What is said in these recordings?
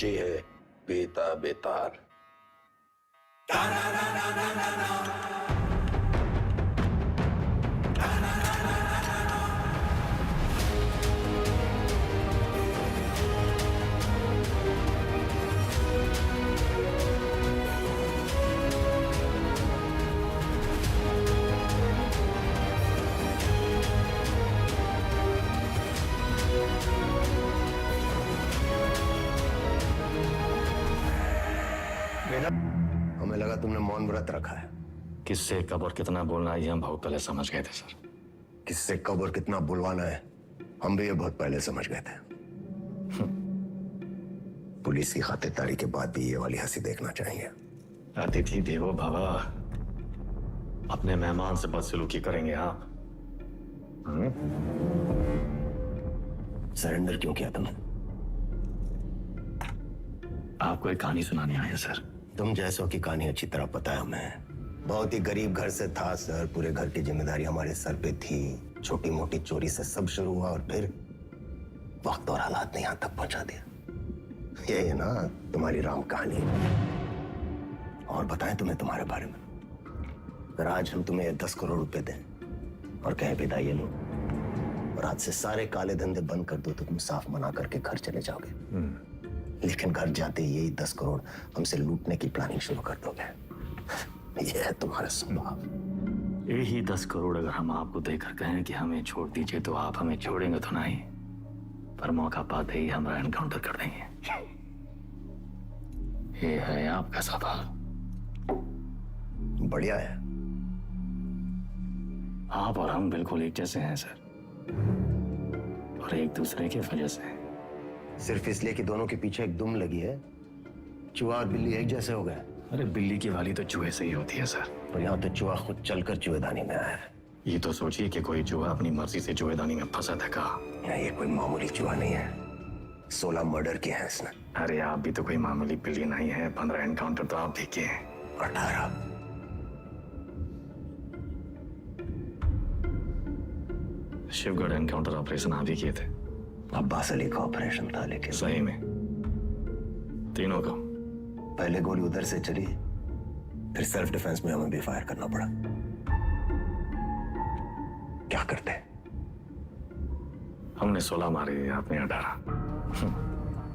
बच्ची है बेता बेतार। हमें लगा तुमने मौन व्रत रखा है। किससे कब और कितना बोलना है ये हम बहुत पहले समझ गए थे सर। किससे कब और कितना बुलवाना है हम भी ये बहुत पहले समझ गए थे। पुलिस की खातिरदारी के बाद भी ये वाली हंसी देखना चाहिए। अतिथि देवो भव, अपने मेहमान से बदसलूकी करेंगे आप? सरेंडर क्यों किया तुमने? आपको एक कहानी सुनानी आया सर। तुम जैसों की कहानी अच्छी तरह पता है हमें। बहुत ही गरीब घर से था सर, पूरे घर की जिम्मेदारी हमारे सर पे थी। छोटी मोटी चोरी से सब शुरू हुआ और फिर वक्त और हालात ने यहां तक पहुंचा दिया। ये है ना तुम्हारी राम कहानी। और बताएं तुम्हें तुम्हारे बारे में। अगर आज हम तुम्हें 10 करोड़ रुपए दें और कहें विदा ये लो और आज से सारे काले धंधे बंद कर दो तो तुम साफ मना करके घर चले जाओगे। लेकिन घर जाते ही यही 10 करोड़ हमसे लूटने की प्लानिंग शुरू कर दोगे। यह है तुम्हारा स्वभाव। यही 10 करोड़ अगर हम आपको देकर कहें कि हमें छोड़ दीजिए तो आप हमें छोड़ेंगे तो नहीं, पर मौका पाते ही हमारा एनकाउंटर कर देंगे। ये है आपका स्वभाव। बढ़िया है। आप और हम बिल्कुल एक जैसे हैं सर, और एक दूसरे की वजह से। सिर्फ इसलिए कि दोनों के पीछे एक दुम लगी है, चूहा और बिल्ली एक जैसे हो गए। अरे बिल्ली की वाली तो चूहे से ही होती है सर। पर यहाँ तो चूहा खुद चलकर चूहेदानी में आया है। ये तो सोचिए कि कोई चूहा अपनी मर्जी से चूहेदानी में फंसा था का। ये कोई मामूली चूहा नहीं है, 16 मर्डर किए हैं इसने। अरे आप भी तो कोई मामूली बिल्ली नहीं है। 15 एनकाउंटर तो आप भी किए हैं। 18। शिवगढ़ एनकाउंटर ऑपरेशन आप ही किए थे। अब्बास अली का ऑपरेशन था, लेकिन सही में तीनों का। पहले गोली उधर से चली, फिर सेल्फ डिफेंस में हमें भी फायर करना पड़ा। क्या करते? हमने 16 मारे, आपने 18।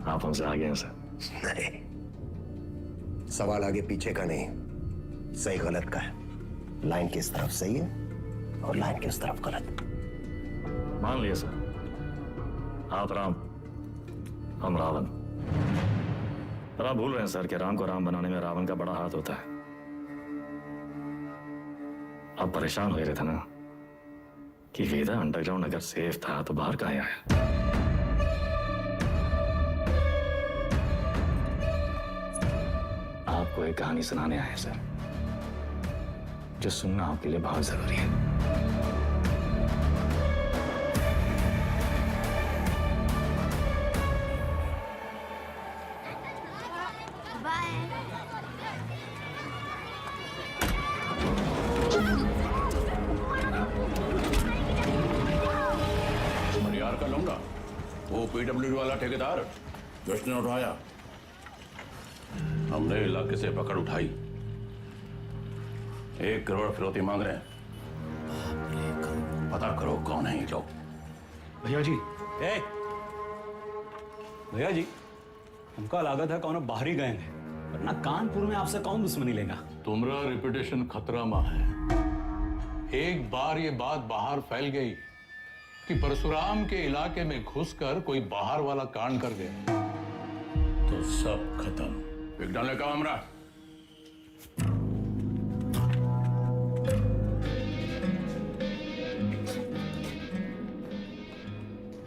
आप हमसे आगे हैं सर। नहीं, सवाल आगे पीछे का नहीं, सही गलत का है। लाइन किस तरफ सही है और लाइन किस तरफ गलत। मान लिया सर, आप राम, हम रावण। पर आप भूल रहे हैं सर कि राम को राम बनाने में रावण का बड़ा हाथ होता है। आप परेशान हो रहे थे ना कि वेदा अंडरग्राउंड अगर सेफ था तो बाहर कहाँ आया। आपको एक कहानी सुनाने आए सर, जो सुनना आपके लिए बहुत जरूरी है। यार का लौंडा, वो पीडब्ल्यूडी वाला ठेकेदार जिसने उठाया, हमने इलाके से पकड़ उठाई। 1 करोड़ फिरौती मांग रहे हैं। पता करो कौन है ये लोग। भैया जी, भैया जी, हमका लागत है कौन बाहरी गए हैं, वरना कानपुर में आपसे कौन दुश्मनी लेगा। तुम्हारा रेपुटेशन खतरा में है। एक बार ये बात बाहर फैल गई कि परशुराम के इलाके में घुसकर कोई बाहर वाला कांड कर गया तो सब खत्म। विज्ञान का हमरा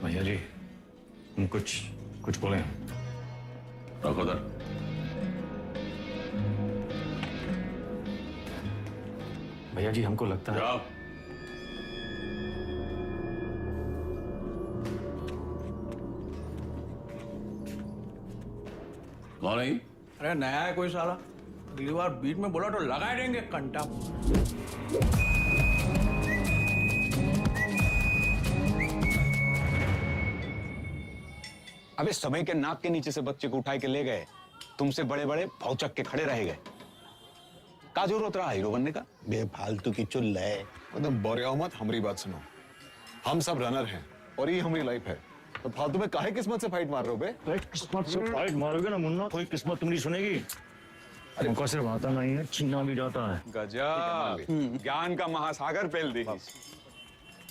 भैया जी, हम कुछ बोले। रखो दर। भैया जी, हमको लगता है। जाओ। कौन है? अरे नया है कोई साला, अगली बार बीच में बोला तो लगा देंगे कंटा। अबे समय के नाक के नीचे से बच्चे को उठाए के ले गए, तुमसे बड़े बड़े भौचक के खड़े रह गए। का जरूरत रहा हीरो बनने का? बेफालतू की चुल है। एकदम बोरिया मत, हमारी बात सुनो। हम सब रनर हैं और ये हमारी लाइफ है, तो फालतू में काहे किस्मत से फाइट मार रहे हो बे? किस्मत से फाइट मारोगे ना मुन्ना, कोई किस्मत तुम नहीं सुनेगी। हमको सिर्फ आता नहीं है, छीना भी जाता है। गजब, ज्ञान का महासागर पेल दी।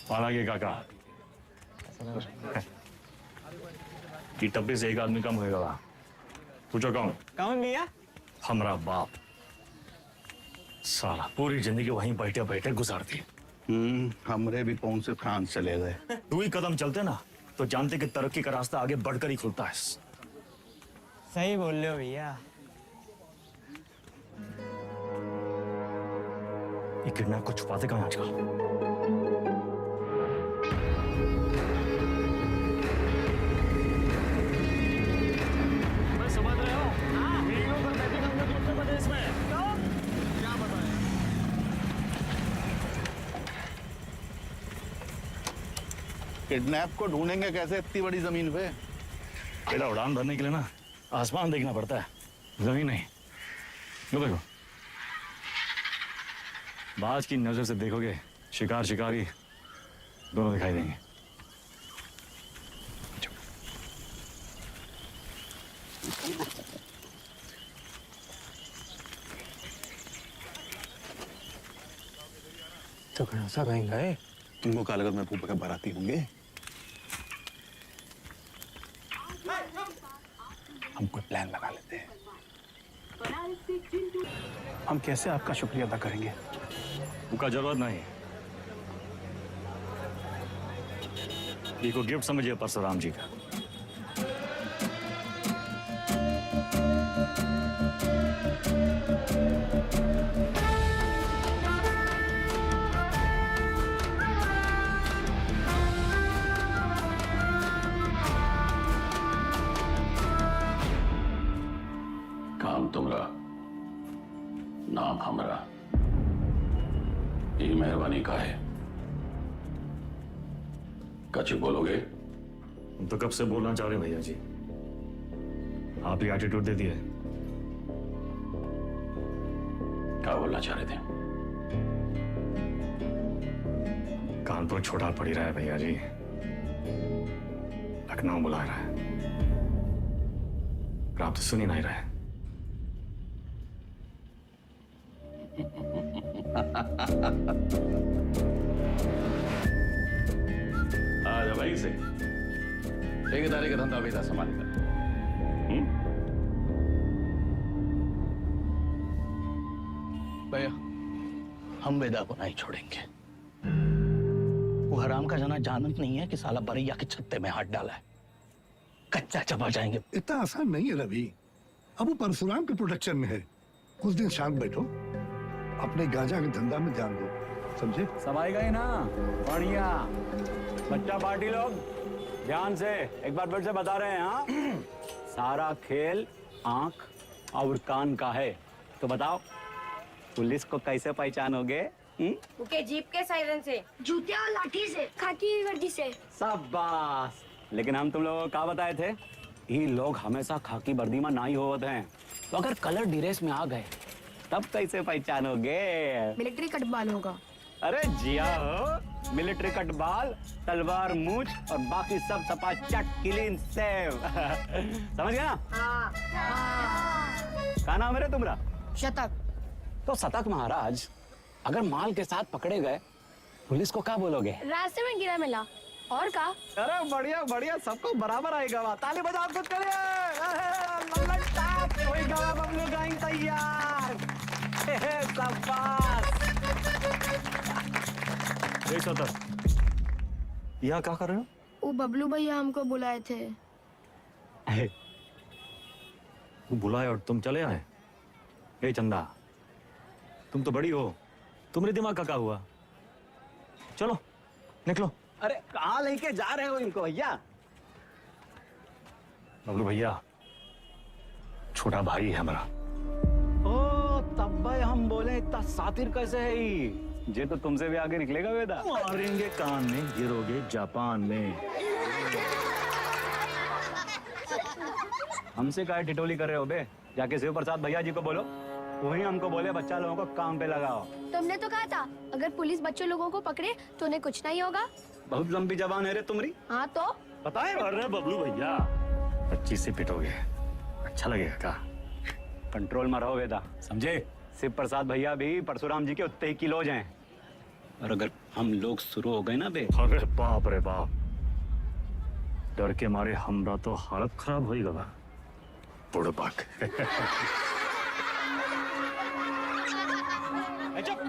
हालांकि काका कि टप्पे से एक आदमी कम होएगा। पूछो कौन? कौन भैया? हमारा बाप। साला पूरी जिंदगी वहीं बैठे बैठे गुजार दी। हमरे भी पहुंच से फ्रांस चले गए। 2 ही कदम चलते ना तो जानते कि तरक्की का रास्ता आगे बढ़कर ही खुलता है। सही बोल रहे हो भैया। ये किडनैप को छुपाते कहाँ आजकल? मैं समझ रहा हूँ। वीडियो पर बैठे हम लोग उत्तर प्रदेश में। क्या बताएं? किडनैप को ढूंढेंगे कैसे इतनी बड़ी जमीन पे? पहला उड़ान भरने के लिए ना आसमान देखना पड़ता है, जमीन नहीं। लो देखो, बाज की नजर से देखोगे शिकार शिकारी दोनों दिखाई देंगे। तो कौन सा कहीं गए? तुमको क्या लगा मैं फूफा के बाराती होंगे? हम कोई प्लान बना लेते हैं। हम कैसे आपका शुक्रिया अदा करेंगे? उनका जरूरत नहीं। ये को गिफ्ट समझिए परशुराम जी का। काम तुमरा, नाम हमरा। ये मेहरबानी का है। कछ बोलोगे? हम तो कब से बोलना चाह रहे भैया जी, आप ही एटीट्यूड दे दिए। क्या बोलना चाह रहे थे? कानपुर छोटा पड़ ही रहा है भैया जी, लखनऊ बुला रहा है, पर आप तो सुन ही नहीं रहे। आजा भाई से ठेकेदारी का धंधा बेटा संभाल कर। भैया, हम वेदा को नहीं छोड़ेंगे। वो हराम का जना जानत नहीं है कि साला बरैया के छत्ते में हाथ डाला है। कच्चा चबा जाएंगे। इतना आसान नहीं है रवि। अब वो परशुराम के प्रोटेक्शन में है। कुछ दिन शांत बैठो, अपने गांजा के धंधा में ध्यान दो, समझे? समाई गई ना? बढ़िया। बच्चा पार्टी लोग ध्यान से एक बार फिर से बता रहे हैं। हाँ, सारा खेल आंख और कान का है। तो बताओ, पुलिस को कैसे पहचानोगे? उनके जीप के सायरन से, जूते और लाठी से, खाकी वर्दी से। शाबाश। लेकिन हम तुम लोगों को क्या बताए थे? ये लोग हमेशा खाकी वर्दी में नहीं होते हैं, तो अगर कलर ड्रेस में आ गए तब कैसे पहचानोगे? मिलिट्री कटबाल होगा। अरे जिया हो, मिलिट्री कटबाल, तलवार मूछ और बाकी सब चपाचट क्लीन सेव। समझ गया ना? क्या नाम है रे तुम्हारा? शतक। तो शतक महाराज, अगर माल के साथ पकड़े गए पुलिस को क्या बोलोगे? रास्ते में गिरा मिला। और का? अरे बढ़िया बढ़िया, सबको बराबर आएगा। ताली बजाओ कुछ करिए। बबलू गाइंग तैयार। यहाँ क्या कर रहे हो? वो बबलू भैया हमको बुलाए थे। वो बुलाए और तुम चले आए? ए चंदा, तुम तो बड़ी हो, तुम्हारे दिमाग का क्या हुआ? चलो निकलो। अरे कहाँ लेके जा रहे हो इनको भैया? बबलू भैया छोटा भाई है हमारा। ओ तब भाई हम बोले इतना सातिर कैसे है ये? ये तो तुमसे भी आगे निकलेगा वेदा। मारेंगे कान में, गिरोगे जापान में। हमसे काहे टिटोली कर रहे हो बे? जाके शिव प्रसाद भैया जी को बोलो, वही हमको बोले बच्चा लोगों को काम पे लगाओ। तुमने तो कहा था अगर पुलिस बच्चों लोगों को पकड़े तो उन्हें कुछ नहीं होगा। बहुत लंबी जबान है रे तुम्हारी। हाँ तो पता है अरे बबलू भैया 25 से पिटोगे, अच्छा लगेगा का? कंट्रोल में रहो वेदा, समझे? शिव प्रसाद भैया भी परशुराम जी के उतने ही किलोज हैं। और अगर हम लोग शुरू हो गए ना बे, अरे बाप रे बाप, डर के मारे हमरा तो हालत खराब हो गया। बुड़बक। चुप।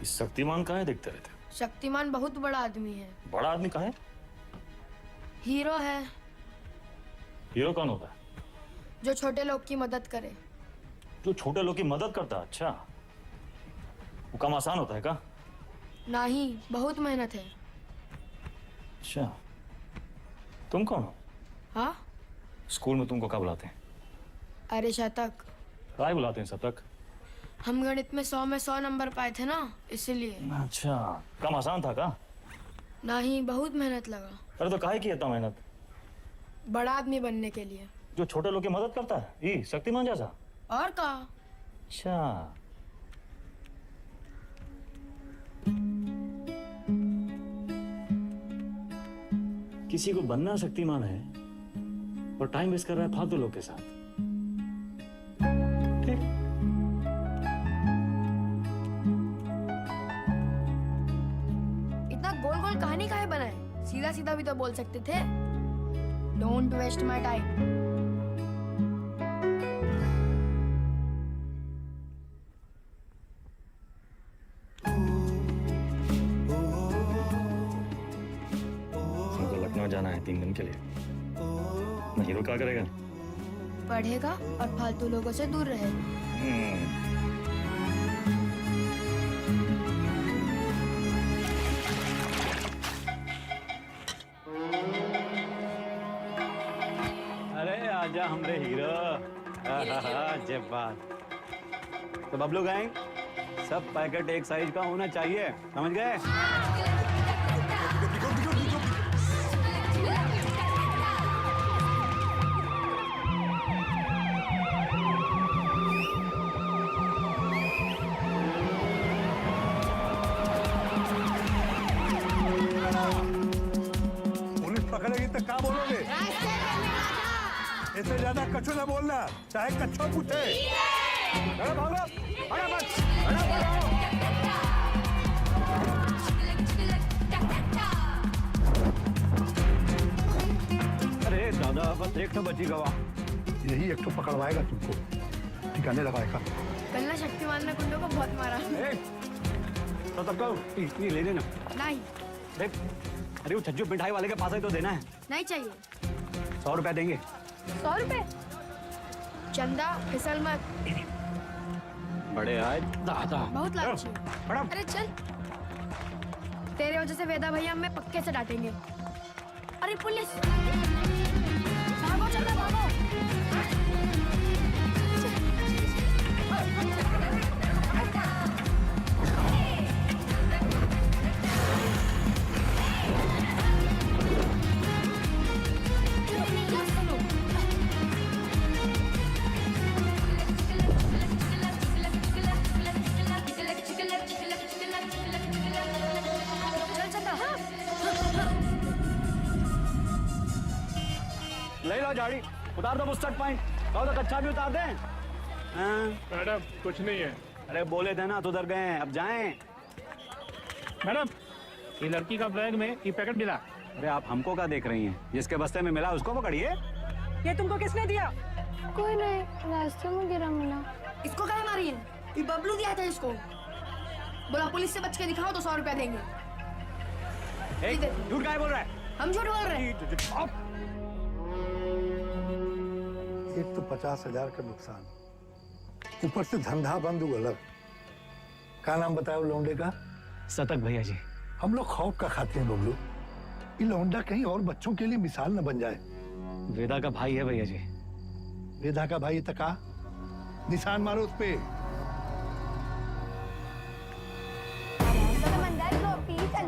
इस शक्तिमान कहाँ है देखते रहते? शक्तिमान बहुत बड़ा आदमी है। बड़ा आदमी कहाँ है? हीरो है हीरो कौन होता है? जो छोटे लोग की मदद करे। जो छोटे लोग की मदद करता है? अच्छा, वो काम आसान होता है का? नहीं, बहुत मेहनत है। अच्छा, तुम कौन हो? हाँ? स्कूल में तुमको क्या बुलाते हैं? अरे शतक। काय बुलाते हैं शतक? हम गणित में 100 में 100 नंबर पाए थे ना, इसीलिए। अच्छा, काम आसान था का? नहीं, बहुत मेहनत लगा। अरे तो काहे की इतना मेहनत? बड़ा आदमी बनने के लिए। जो छोटे लोग की मदद करता है, ये शक्तिमान जैसा? और का? अच्छा, किसी को बनना शक्तिमान है और टाइम वेस्ट कर रहा है फालतू लोग के साथ। ठीक। इतना गोल गोल कहानी काहे बनाए? सीधा सीधा भी तो बोल सकते थे। Don't waste my time. हमको लखनऊ जाना है 3 दिन के लिए। मैं हीरो क्या करेगा? पढ़ेगा और फालतू लोगों से दूर रहेगा। अरे आजा हमरे हीरो। जब बात तो बबलू गैंग, सब पैकेट एक साइज का होना चाहिए, समझ गए? पुलिस पकड़ेगी तो क्या बोलोगे? इससे ज्यादा कछु ना बोलना, चाहे कच्छो पूछे। अरे भागो, अरे दादा, बस एक तो बची गवा। यही एक तो पकड़वाएगा तुमको, ठिकाने लगाएगा। कल ना शक्तिमान ने गुंडों को बहुत मारा। तो तब कहो, ये ले लेना। नहीं, देख, अरे वो छज्जू मिठाई वाले के पास ही तो देना है। नहीं चाहिए। 100 रुपया देंगे। 100 रुपए? चंदा, फिसल मत। बड़े आए दादा। बहुत लालची है। अरे चल, तेरे वजह से वेदा भैया हमें पक्के से डांटेंगे। अरे पुलिस! भागो चंदा, भागो। ले लो झाड़ी, उतार दो बुस्टर्ड पॉइंट। कहो तो कच्चा भी उतार दें। मैडम कुछ नहीं है। अरे बोले थे ना, तो उधर गए हैं, अब जाएं। मैडम, ये लड़की का बैग में ये पैकेट मिला। अरे आप हमको क्या देख रही हैं? जिसके बस्ते में मिला उसको पकड़िए। ये तुमको किसने दिया? कोई नहीं, रास्ते में गिरा मिला। इसको काहे मारी है? ये बबलू दिया था इसको। बोला पुलिस से बच के दिखाओ तो 100 रुपया देंगे। झूठ काहे बोल रहा है? हम झूठ बोल रहे हैं। एक तो 50,000 का नुकसान, ऊपर से धंधा बंद हुआ अलग। क्या नाम बताया लौंडे का? शतक भैया जी। हम लोग खौफ का खाते हैं बबलू, ये लौंडा कहीं और बच्चों के लिए मिसाल न बन जाए। वेदा का भाई है भैया जी। वेदा का भाई तका, निशान मारो उस पे। समंदर को पी चल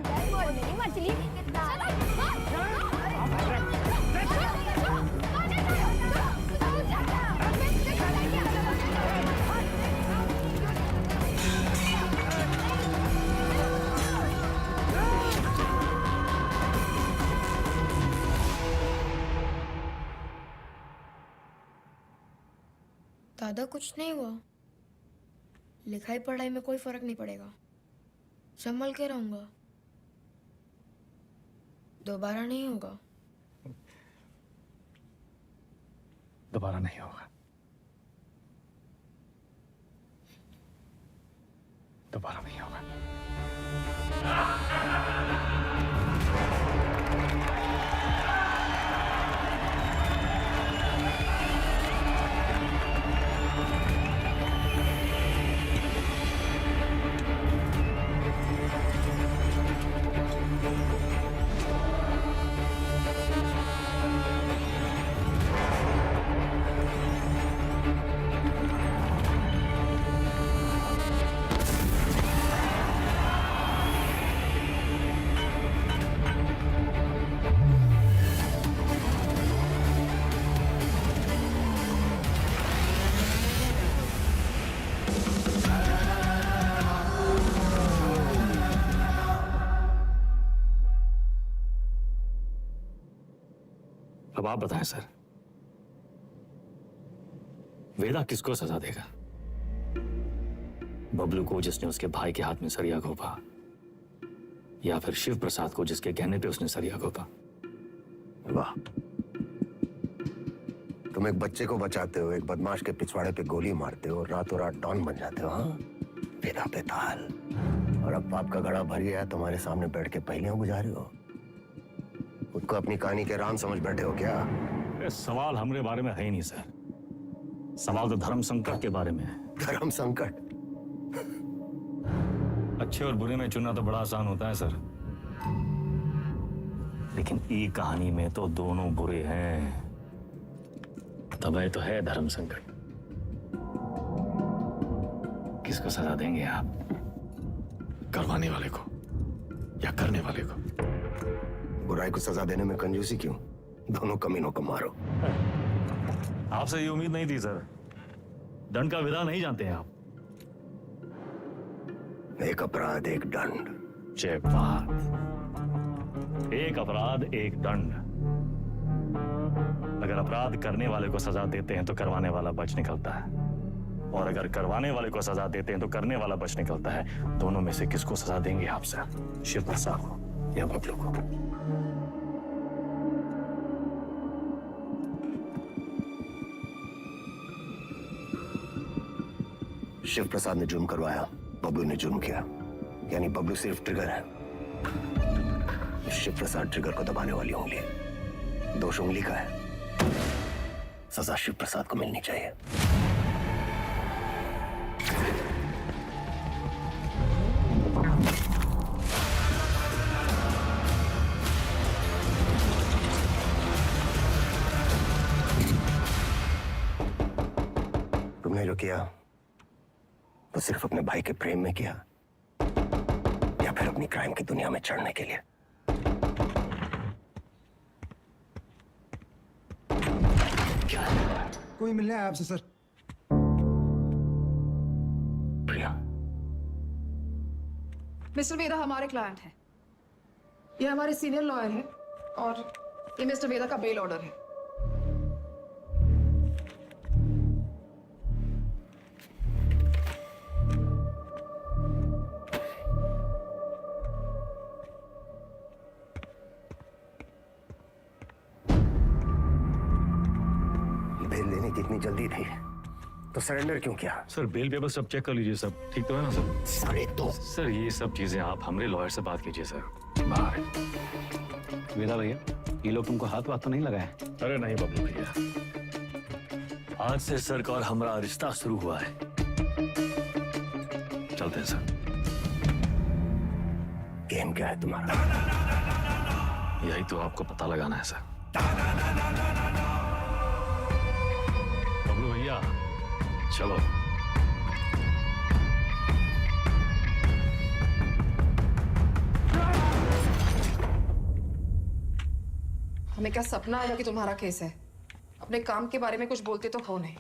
दादा कुछ नहीं हुआ, लिखाई पढ़ाई में कोई फर्क नहीं पड़ेगा, संभल के रहूंगा, दोबारा नहीं होगा। दोबारा नहीं होगा, दोबारा नहीं होगा। अब आप बताएं सर, वेदा किसको सजा देगा? बबलू को जिसने उसके भाई के हाथ में सरिया घोंपा, या फिर शिव प्रसाद को जिसके कहने पे उसने सरिया घोंपा? वाह, तुम एक बच्चे को बचाते हो, एक बदमाश के पिछवाड़े पे गोली मारते हो, रातों रात डॉन बन जाते हो। हाँ, वेदा पे ताल। और अब पाप का घड़ा भर गया, तुम्हारे सामने बैठ के पहेलियां बुझा रहे हो। खुद को अपनी कहानी के राम समझ बैठे हो क्या? सवाल हमारे बारे में है ही नहीं सर, सवाल तो धर्म संकट के बारे में है। धर्म संकट? अच्छे और बुरे में चुनना तो बड़ा आसान होता है सर, लेकिन ई कहानी में तो दोनों बुरे हैं, तब तो है धर्म संकट। किसको सजा देंगे आप? करवाने वाले को या करने वाले को? बुराई को सजा देने में कंजूसी क्यों? दोनों कमीनों को मारो। आपसे ये उम्मीद नहीं थी सर, दंड का विधान नहीं जानते हैं आप। एक अपराध एक दंड। जय बात, एक अपराध एक दंड। अगर अपराध करने वाले को सजा देते हैं तो करवाने वाला बच निकलता है, और अगर करवाने वाले को सजा देते हैं तो करने वाला बच निकलता है। दोनों में से किसको सजा देंगे आप सर? शिव प्रसाद को या बबलू को? शिव प्रसाद ने जुर्म करवाया, बबलू ने जुर्म किया, यानी बबलू सिर्फ ट्रिगर है, शिव प्रसाद ट्रिगर को दबाने वाली उंगली है। दोष उंगली का है, सजा शिव प्रसाद को मिलनी चाहिए। तुमने जो किया वो सिर्फ अपने भाई के प्रेम में किया, या फिर अपनी क्राइम की दुनिया में चढ़ने के लिए? क्या कोई मिलने आया आपसे सर? प्रिया, मिस्टर वेदा हमारे क्लाइंट हैं, ये हमारे सीनियर लॉयर हैं, और ये मिस्टर वेदा का बेल ऑर्डर है। इतनी जल्दी थी तो सरेंडर क्यों किया? सर बेल पेपर सब चेक कर लीजिए, सब ठीक तो है ना सर? सारे तो सर ये सब चीजें आप हमारे लॉयर से बात कीजिए सर। बाहर। वेदा भैया, ये लोग तुमको हाथ वाथ तो नहीं लगाए? अरे नहीं बबलू भैया, आज से सर का और हमारा रिश्ता शुरू हुआ है। चलते हैं सर। गेम क्या है तुम्हारा? यही तो आपको पता लगाना है सर। बबलू भैया चलो। हमें क्या सपना आया कि तुम्हारा केस है? अपने काम के बारे में कुछ बोलते तो हो नहीं।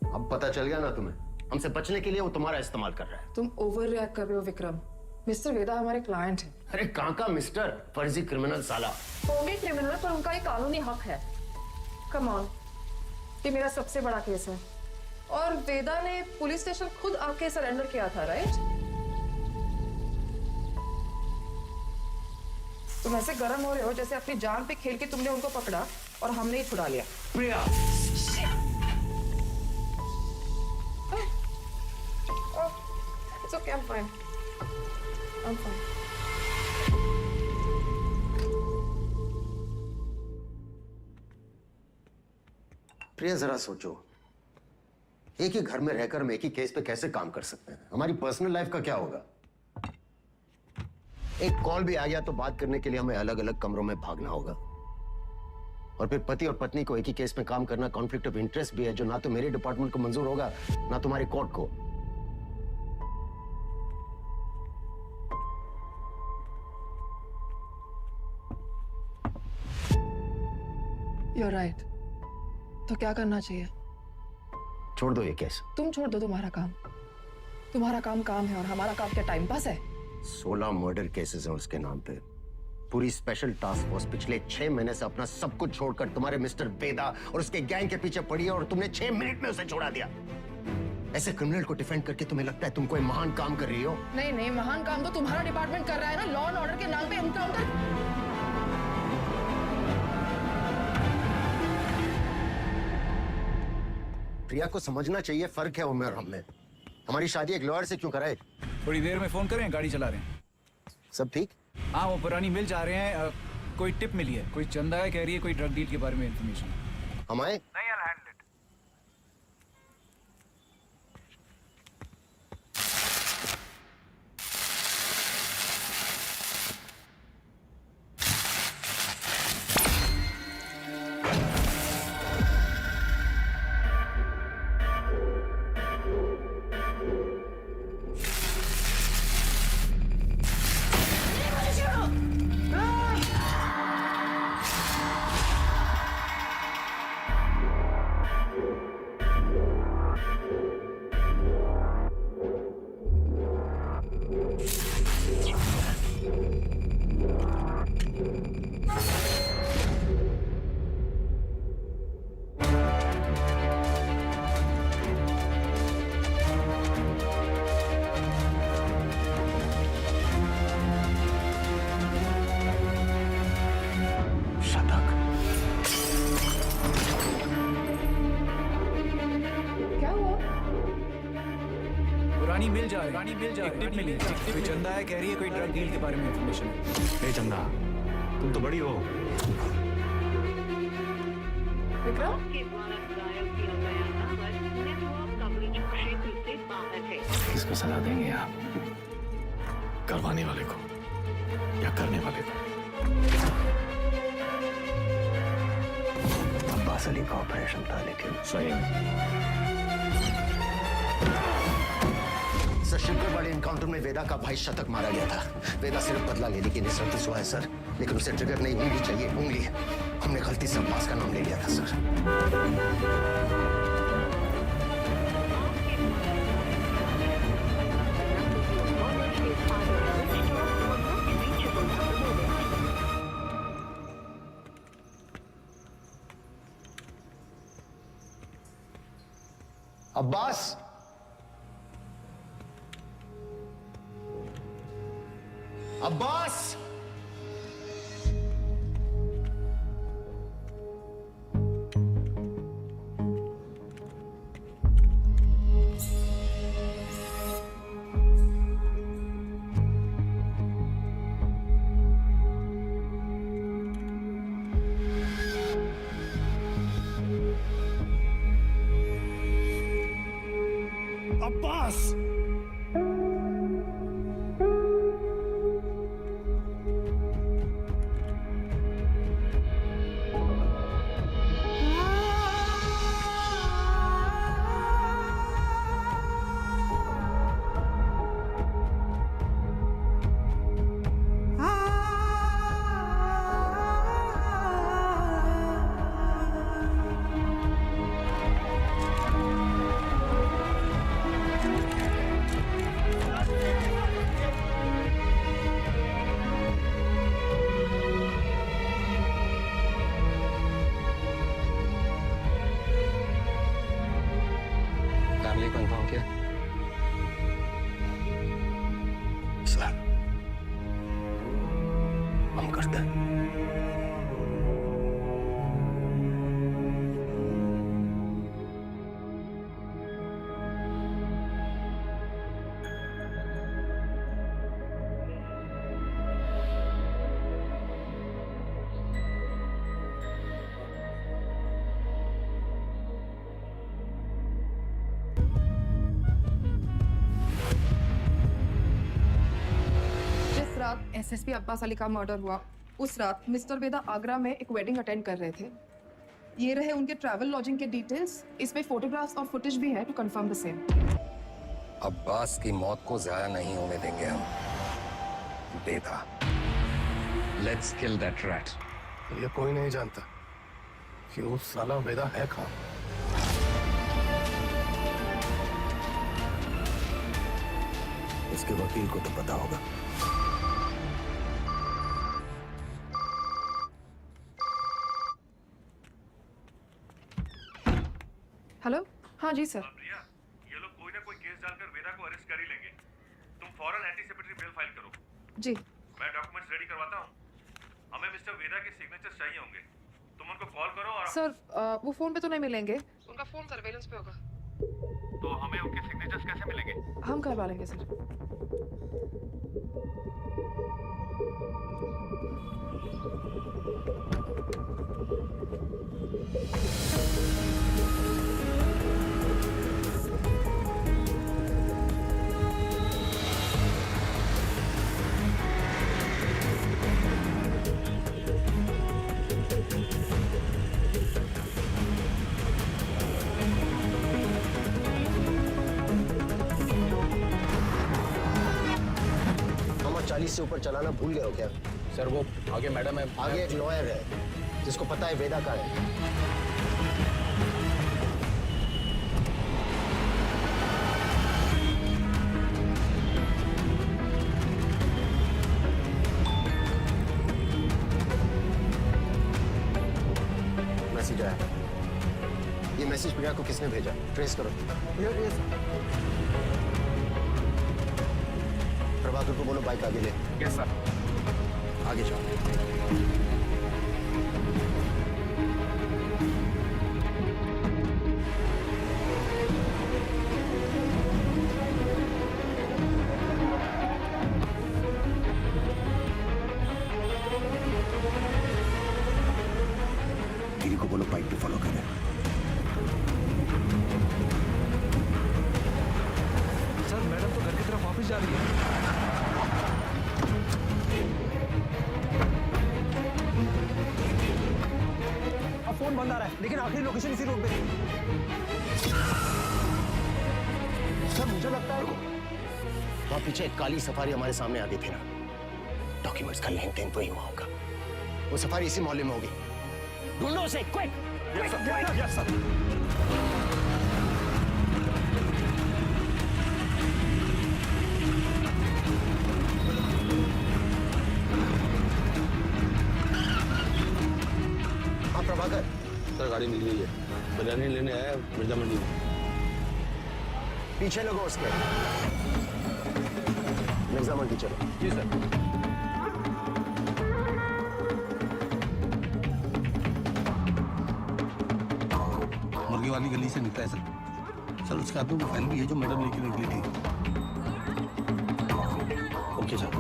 अब पता चल गया ना तुम्हें, हमसे बचने के लिए वो तुम्हारा इस्तेमाल कर रहा है। तुम ओवर रिएक्ट कर रहे हो विक्रम। मिस्टर वेदा हमारे क्लाइंट हैं। अरे कहाँ का मिस्टर, फर्जी क्रिमिनल साला। होंगे क्रिमिनल, पर उनका एक कानूनी हक है। कम ऑन, ये मेरा सबसे बड़ा केस है। और वेदा ने पुलिस स्टेशन खुद आके सरेंडर किया था, राइट? तुम ऐसे गर्म हो रहे हो जैसे अपनी जान पे खेल के तुमने उनको पकड़ा और हमने ही छुड़ा लिया। प्रिया, It's okay, I'm fine. I'm fine. प्रिया जरा सोचो, एक ही घर में रहकर हम एक ही केस पे कैसे काम कर सकते हैं? हमारी पर्सनल लाइफ का क्या होगा? एक कॉल भी आ गया तो बात करने के लिए हमें अलग अलग कमरों में भागना होगा। और फिर पति और पत्नी को एक ही केस में काम करना कॉन्फ्लिक्ट ऑफ इंटरेस्ट भी है, जो ना तो मेरे डिपार्टमेंट को मंजूर होगा ना तुम्हारी कोर्ट को। You're right. तो क्या करना चाहिए? छोड़ दो ये केस। तुम छोड़ दो तुम्हारा काम। तुम्हारा काम काम है और हमारा काम क्या टाइम पास है? 16 मर्डर केसेस हैं उसके नाम पे। पूरी स्पेशल टास्क फोर्स पिछले 6 महीने से अपना सब कुछ छोड़कर तुम्हारे मिस्टर वेदा और उसके गैंग के पीछे पड़ी है और तुमने 6 मिनट में उसे छोड़ा दिया। ऐसे क्रिमिनल को डिफेंड करके तुम्हें लगता है तुम कोई महान काम कर रही हो? नहीं नहीं, महान काम तो तुम्हारा डिपार्टमेंट कर रहा है ना, लॉ एंड ऑर्डर के नाम पे एनकाउंटर। प्रिया को समझना चाहिए, फर्क है उम्र और हम में। हमारी शादी एक लॉयर से क्यों कराए? थोड़ी देर में फोन करें, गाड़ी चला रहे हैं। सब ठीक? हाँ, वो पुरानी मिल जा रहे हैं। कोई टिप मिली है, कोई चंदा है, कह रही है कोई ड्रग डील के बारे में इंफॉर्मेशन। हम आए? नहीं, I'll handle it. एक टिप मिली, कोई चंदा है, कह रही है कोई ड्रग डील के बारे में इंफॉर्मेशन है। ए चंदा, तुम तो बड़ी हो। विक्रम? किसको सजा देंगे आप? करवाने वाले को या करने वाले को? अब्बास अली का ऑपरेशन था, लेकिन सही में सर, शिवगढ़ वाले एनकाउंटर में वेदा का भाई शतक मारा गया था। वेदा सिर्फ बदला लेने की निस्सरती हुआ है सर, लेकिन उसे ट्रिगर नहीं, उंगली चाहिए, उंगली। हमने गलती से अब्बास का नाम ले लिया था सर। अब्बास, अब्बास, अब्बास, लिए कंफर्म किया? सर, हम करते हैं। एसएसपी अब्बास अली का मर्डर हुआ उस रात मिस्टर वेदा आगरा में एक वेडिंग अटेंड कर रहे थे। ये रहे उनके ट्रैवल लॉजिंग के डिटेल्स। इसमें फोटोग्राफ्स और फुटेज भी है to confirm the same. Abbas की मौत को जाया नहीं होने देंगे हम। Veda, let's kill that rat. ये कोई नहीं जानता कि वो साला वेदा है कहाँ। इसके वकील को तो पता होगा। हेलो, हाँ जी सर। प्रिया, ये लोग कोई ना कोई केस डालकर वेदा को अरेस्ट कर ही लेंगे। तुम फौरन एंटीसिपेटरी बेल फाइल करो। जी। मैं डॉक्यूमेंट्स रेडी करवाता हूँ। हमें मिस्टर वेदा के सिग्नेचर्स चाहिए होंगे। तुम उनको कॉल करो और सर वो फोन पे तो नहीं मिलेंगे, उनका फोन सर्वेलेंस पे होगा। तो हमें उनके सिग्नेचर्स कैसे मिलेंगे? हम करवा लेंगे सर। हम 40 से ऊपर चलाना भूल गए हो क्या? सर वो आगे मैडम है। आगे एक लॉयर है जिसको पता है वेदा का है। मैसेज आया। ये मैसेज प्रिया को किसने भेजा? ट्रेस करो। प्रभाकर को बोलो बाइक आगे ले। Yes sir. आगे जाओ। गिरी को बोलो बाइक पे फॉलो करें। सर मैडम तो घर की तरफ वापस जा रही है। फोन बंद आ रहा है लेकिन आखिरी लोकेशन इसी रोड पे है। सर मुझे लगता है वहां पीछे एक काली सफारी हमारे सामने आ गई थी ना। डॉक्यूमेंट्स का लेन देन तो ही हुआ होगा। वो सफारी इसी मोहल्ले में होगी। ढूंढो उसे क्विक। Yes sir. हाँ प्रभाकर। सर गाड़ी मिल गई है। बिरयानी लेने आया मिर्जा मंडी में। पीछे लगो उसके। मिर्जा मंडी चलो। जी सर। मुर्गी वाली गली से निकला है सर। सर उसके हाथ में वो फाइल भी है जो मैडम लेके निकली थी। Okay sir.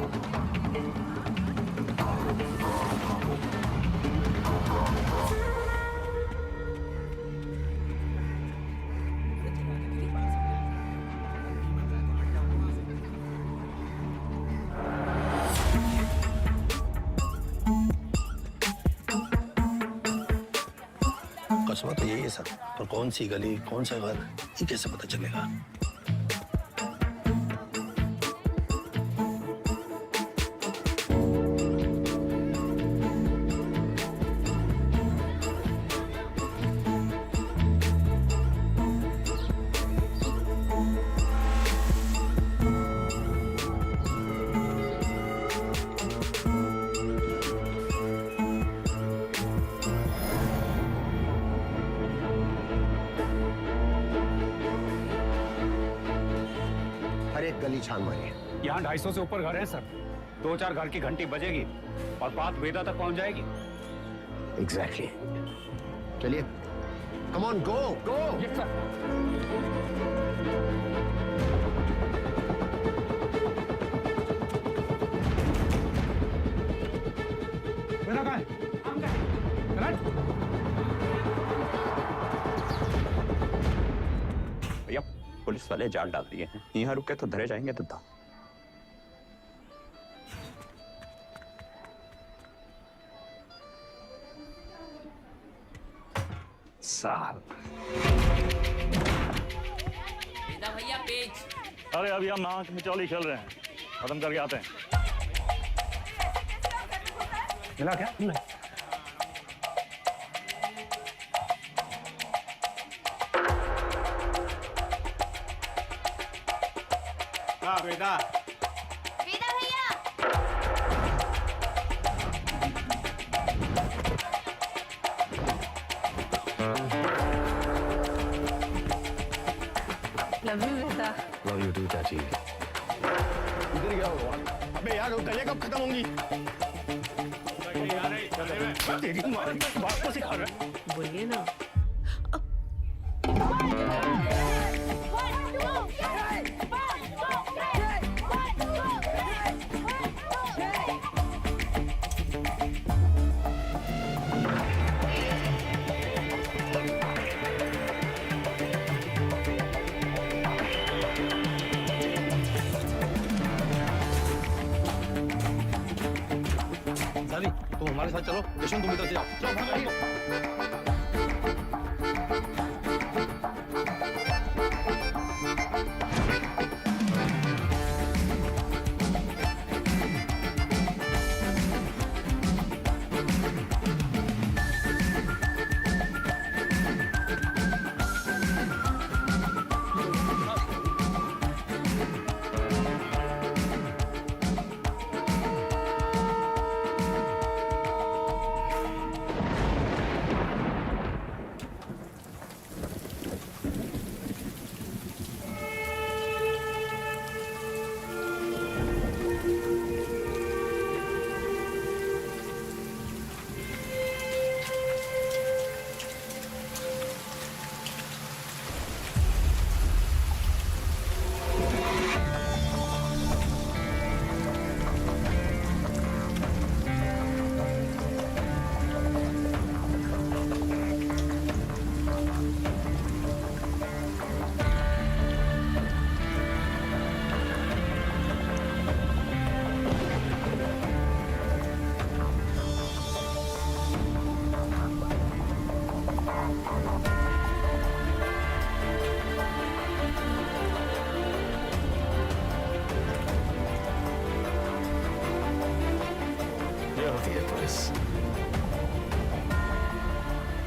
कस्बा तो यही है सर, पर कौन सी गली कौन सा घर ये कैसे पता चलेगा? गली छान मारिए। यहाँ 250 से ऊपर घर है सर। 2-4 घर की घंटी बजेगी और बात वेदा तक पहुंच जाएगी। एग्जैक्टली। चलिए, come on, go go. Yes sir. Veda कहाँ है? भैया पुलिस वाले जाल डाल दिए हैं, यहाँ रुके तो धरे जाएंगे तो था। साल भैया पेज। अरे अभी हम नाक मिचौली खेल रहे हैं, खत्म करके आते हैं। मिला क्या? वेदा भैया। Love you Veda. Love you too चाची। इधर क्या हुआ? अबे यार वो गले कब खत्म होंगी? तेरी माँ बात को सिखा रहा है। बोलिए ना। तुम हमारे साथ चलो, यशवंत तुम इधर से जाओ। चलो भागो।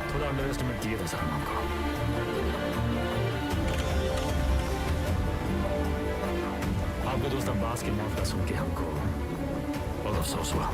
थोड़ा अंडर एस्टिमेट किए थे सलमान को। आपके दोस्त अब्बास की मौत का सुन के हमको बहुत अफसोस हुआ।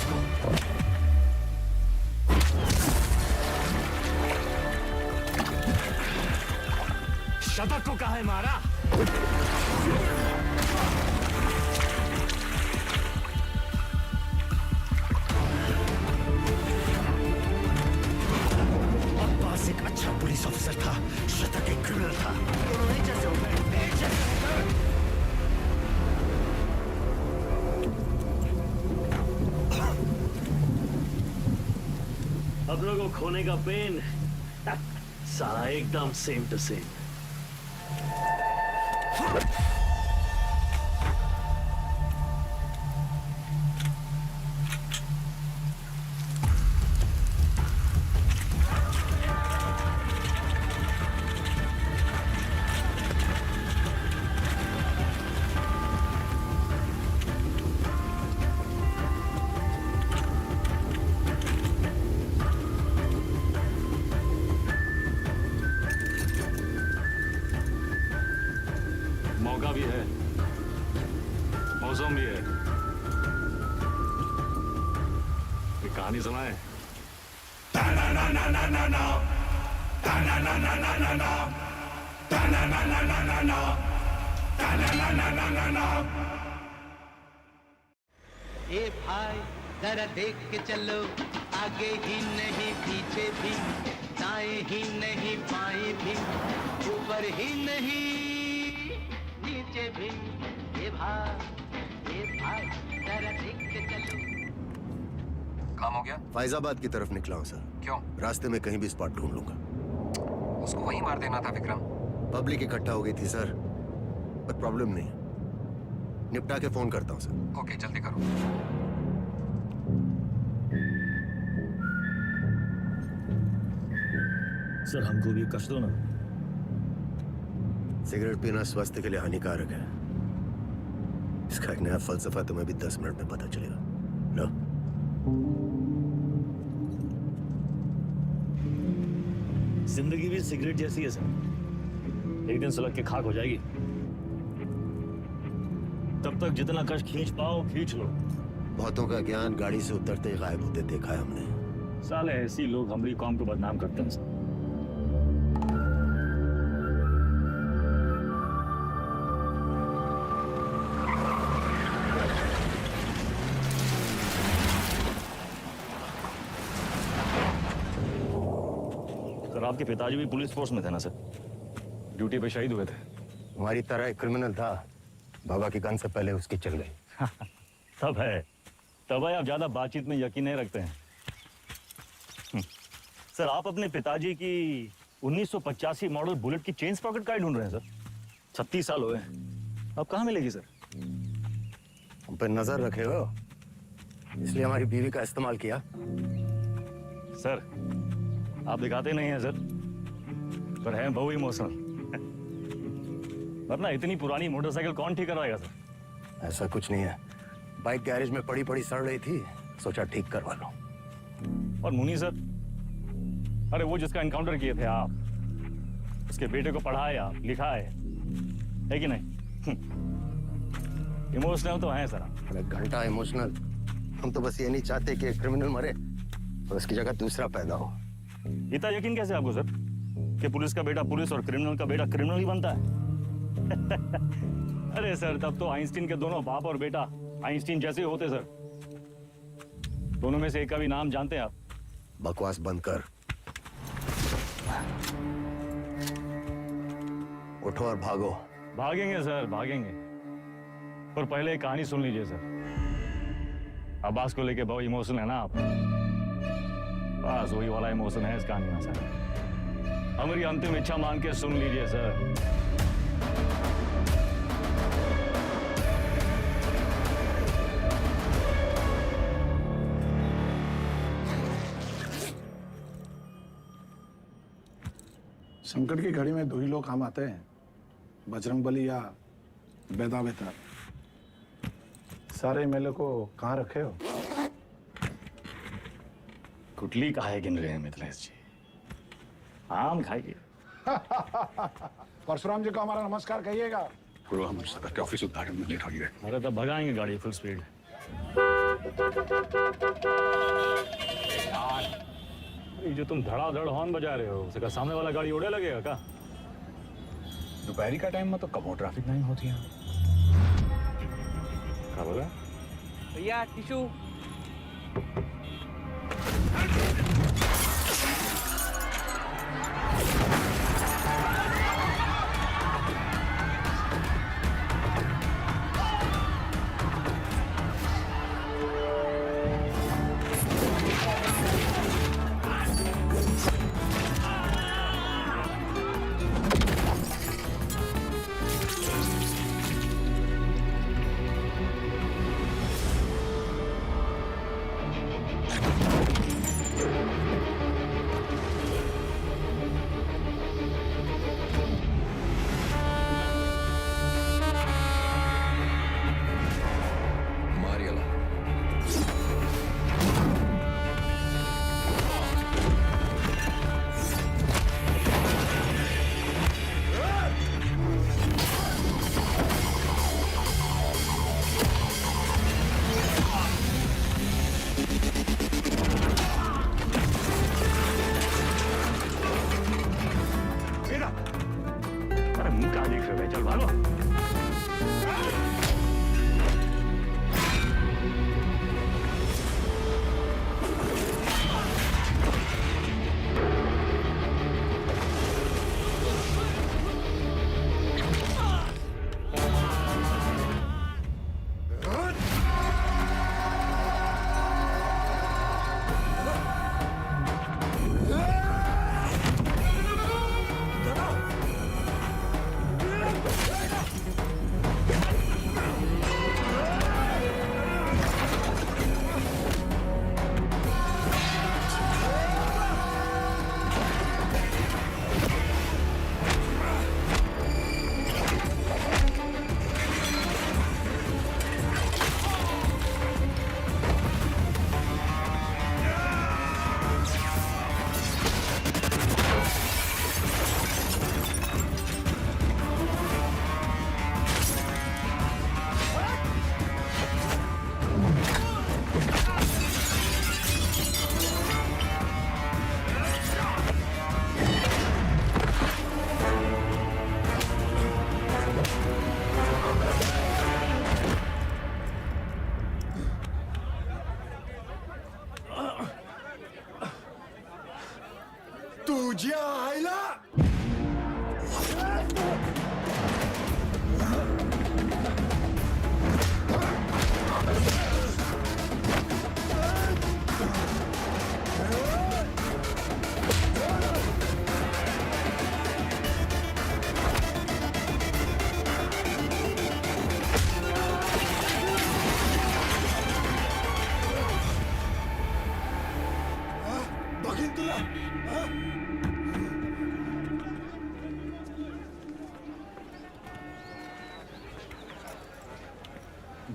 इसको। शतक को कहा है मारा? अब्बास एक अच्छा पुलिस ऑफिसर था, शतक एक क्रिमिनल था। दोनों एक जैसे हो गए, एक जैसे हो गए। अब लोगों को खोने का पेन सारा एकदम सेम टू सेम। मौका भी है, मौसम भी है। ये कहानी सुनाए। ए भाई जरा देख के चलो, आगे ही नहीं पीछे भी, दाएं ही नहीं बाएं भी, ऊपर ही नहीं नीचे भी। ए भाई जरा देख के चलो। काम हो गया? फैजाबाद की तरफ निकला हूँ सर। क्यों? रास्ते में कहीं भी स्पॉट ढूंढ लूंगा। उसको वहीं मार देना था विक्रम। पब्लिक इकट्ठा हो गई थी सर, पर प्रॉब्लम नहीं, निपटा के फोन करता हूँ सर। ओके, जल्दी करो। सर हमको भी कष्ट दो ना। सिगरेट पीना स्वास्थ्य के लिए हानिकारक है। इसका एक नया फलसफा तुम्हें भी 10 मिनट में पता चलेगा। लो। जिंदगी भी सिगरेट जैसी है सर, एक दिन सुलग के खाक हो जाएगी। तब तक जितना कष्ट खींच पाओ खींच लो। बहुतों का ज्ञान गाड़ी से उतरते ही गायब होते देखा है हमने। साले ऐसी लोग हमारी कौम को बदनाम करते हैं सर। सर आपके पिताजी भी पुलिस फोर्स में थे ना सर? ड्यूटी पे शहीद हुए थे। हमारी तरह एक क्रिमिनल था, बाबा की गन से पहले उसकी चल गई। तब है आप ज्यादा बातचीत में यकीन नहीं रखते हैं। सर आप अपने पिताजी की 1985 मॉडल बुलेट की चेन पॉकेट कार्ड ढूंढ रहे हैं सर? 36 साल हुए हैं, अब कहाँ मिलेगी सर? हम पे नजर रखे हो, इसलिए हमारी बीवी का इस्तेमाल किया। सर आप दिखाते नहीं हैं सर, पर हैं बहु इमोशनल। वरना इतनी पुरानी मोटरसाइकिल कौन ठीक करवाएगा सर? ऐसा कुछ नहीं है, बाइक गैरेज में पड़ी पड़ी सड़ रही थी, सोचा ठीक करवा लो। और मुनी सर, अरे वो जिसका एनकाउंटर किए थे आप, उसके बेटे को पढ़ाए आप, लिखाए, है कि नहीं? इमोशनल तो हैं सर। अरे घंटा इमोशनल, हम तो बस ये नहीं चाहते कि एक क्रिमिनल मरे और उसकी जगह दूसरा पैदा हो। इतना यकीन कैसे आपको सर कि पुलिस का बेटा पुलिस और क्रिमिनल का बेटा क्रिमिनल ही बनता है? अरे सर तब तो आइंस्टीन के दोनों बाप और बेटा आइंस्टीन जैसे होते सर। दोनों में से एक का भी नाम जानते हैं आप? बकवास बंद कर, उठो और भागो। भागेंगे सर भागेंगे, पर पहले एक कहानी सुन लीजिए सर। अब्बास को लेके बहुत इमोशनल है ना आप? बस वही वाला इमोशन है इस कहानी में सर। हमारी अंतिम इच्छा मान के सुन लीजिए सर। संकट की घड़ी में दो ही लोग काम आते हैं, बजरंगबली या बेदा बेतार। सारे एमएलए को कहाँ रखे हो? कुटली काहे गिन रहे हैं मिथिलेश जी? आम खाइए। परशुराम जी को हमारा नमस्कार कहिएगा। गुरु हमारे सदर के ऑफिस उद्घाटन में लेट हो गए। अरे तो भगाएंगे गाड़ी फुल स्पीड। ये जो तुम धड़ाधड़ हॉर्न बजा रहे हो उसे का सामने वाला गाड़ी उड़े लगेगा क्या? दोपहरी का टाइम में तो कब ट्रैफिक नहीं होती है। क्या बोला? भैया टिशू। अरे मुंह क्या देख रहे हो? चल भागो। तुझ्या आईला बघीन तुला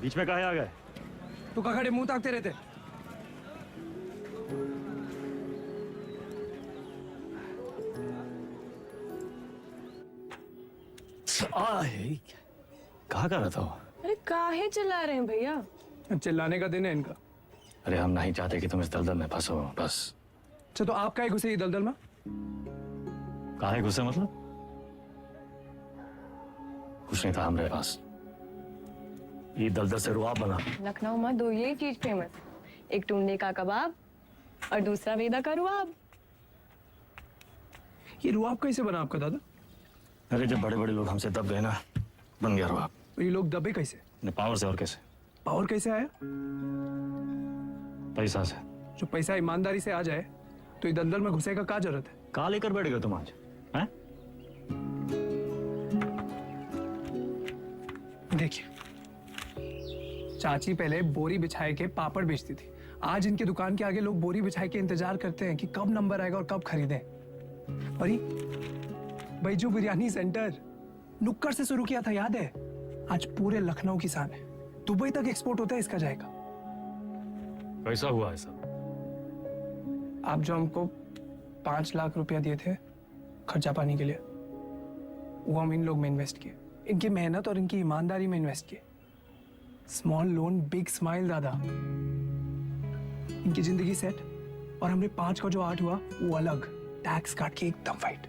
बीच में काहे आ गए? तू का खड़े मुंह ताकते रहते। कहाँ कर रहा था? अरे काहे चिल्ला रहे हैं भैया? चिल्लाने का दिन है इनका। अरे हम नहीं चाहते कि तुम इस दलदल में फंसो, बस। अच्छा तो आप काहे घुसे ये दलदल में? काहे घुसे मतलब? कुछ नहीं था हमारे पास। ये दलदल से रुआब बना। लखनऊ में दो यही चीज फेमस, एक टुंडे का कबाब और दूसरा वेदा का रुआब। ये रुआब कैसे बना आपका दादा? अरे जब बड़े बड़े लोग हमसे दब गए ना, बन गया रुआब। तो ये लोग दबे कैसे? पावर से। और कैसे? पावर कैसे आया? पैसा से। जो पैसा ईमानदारी से आ जाए तो ये दलदल में घुसे का क्या जरूरत है? कहाँ लेकर बैठ गए तुम आज? हैं? देखिए, चाची पहले बोरी बिछाए के पापड़ बेचती थी। आज इनके दुकान के आगे लोग बोरी बिछाए के इंतजार करते हैं कि कब नंबर आएगा और कब खरीदें। और बैजू बिरयानी सेंटर नुक्कड़ से शुरू किया था, याद है? आज पूरे लखनऊ की शान है। दुबई तक एक्सपोर्ट होता है इसका जाएगा। कैसा हुआ है सब? आप जो हमको 5 लाख रुपया दिए थे खर्चा पानी के लिए, वो हम इन लोग में इन्वेस्ट किए, इनकी मेहनत और इनकी ईमानदारी में इन्वेस्ट किए। स्मॉल लोन बिग स्माइल दादा। इनकी जिंदगी सेट और हमने 5 का जो 8 हुआ वो अलग, टैक्स काट के एकदम फाइट।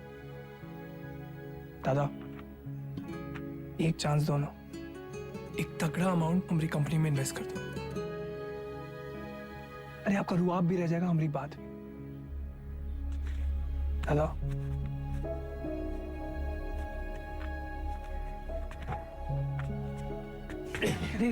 दादा एक चांस दो ना, एक तगड़ा अमाउंट हमारी कंपनी में इन्वेस्ट कर दो। अरे आपका रुआब भी रह जाएगा हमारी बात में। दादा अरे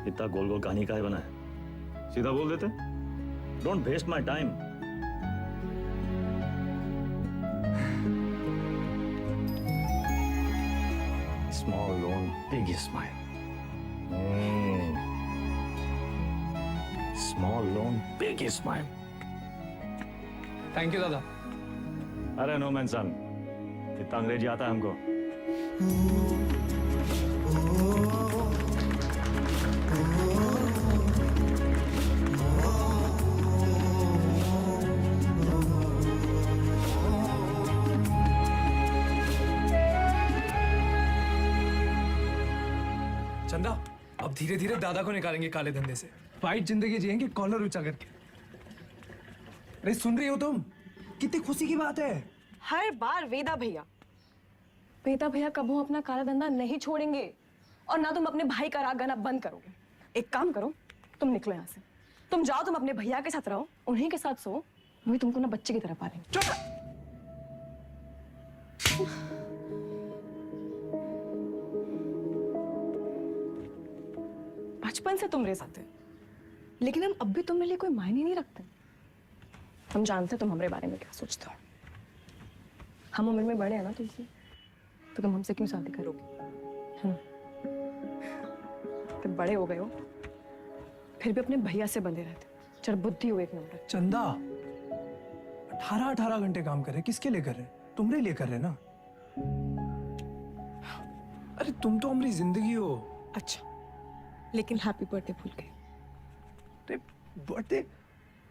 इतना गोल गोल कहानी काहे बना है? सीधा बोल देते। Don't waste my time. Small loan big smile. Small loan big smile. Thank you दादा। अरे नो मैन सन, इतना अंग्रेजी आता है हमको। चंदा अब धीरे धीरे दादा को निकालेंगे काले धंधे से, फाइट जिंदगी जिएंगे कॉलर ऊंचा करके। अरे सुन रही हो तुम? कितनी खुशी की बात है। हर बार वेदा भैया कबू अपना काला धंधा नहीं छोड़ेंगे और ना तुम अपने भाई का राग गाना बंद करोगे। एक काम करो, तुम निकलो यहाँ से। तुम जाओ, तुम अपने भैया के साथ रहो, उन्हीं के साथ सो, वही तुमको ना बच्चे की तरह पालेंगे। चुप। बचपन से तुम रह जाते, लेकिन हम अब भी तुम्हारे लिए कोई मायने नहीं रखते। हम जानते तुम हमारे बारे में क्या सोचते हो। हम उम्र में बड़े हैं ना तुमसे, तो तुम हमसे क्यों शादी करोगे? तुम बड़े हो गए हो, फिर भी अपने भैया से बंधे रहते। चल बुद्धि हो एक नंबर। चंदा 18 घंटे काम कर रहे, किसके लिए कर रहे? तुम्हारे लिए कर रहे ना। अरे तुम तो हमारी जिंदगी हो। अच्छा, लेकिन हैप्पी बर्थडे भूल गए। बर्थडे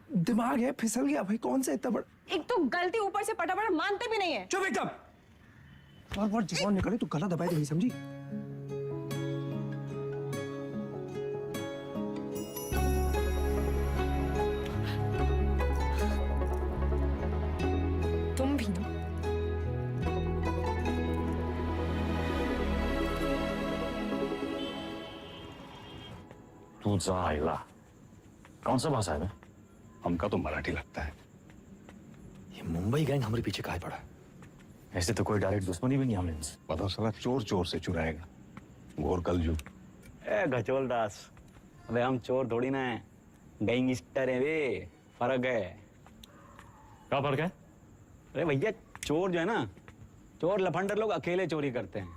दिमाग है फिसल गया भाई, कौन सा इतना बड़ा। एक तो गलती ऊपर से पटा मानते भी नहीं है। चुप एकदम। बार जवान निकले तो गला दबाए तो नहीं समझी। तुम भी ना। तू जा आइला। कौन सा भाषा है बे? हमका तो मराठी लगता है। ये मुंबई गैंग हमारे पीछे काहे पड़ा? ऐसे तो कोई डायरेक्ट दुश्मनी भी नहीं हमने इनसे। पता चला चोर चोर से चुराएगा। घोर कलजू। ए गचोल दास, अबे हम चोर थोड़ी ना है, गैंगस्टर है वे। फर्क है। क्या फर्क है? अरे भैया चोर जो है ना, चोर लफंडर लोग अकेले चोरी करते हैं।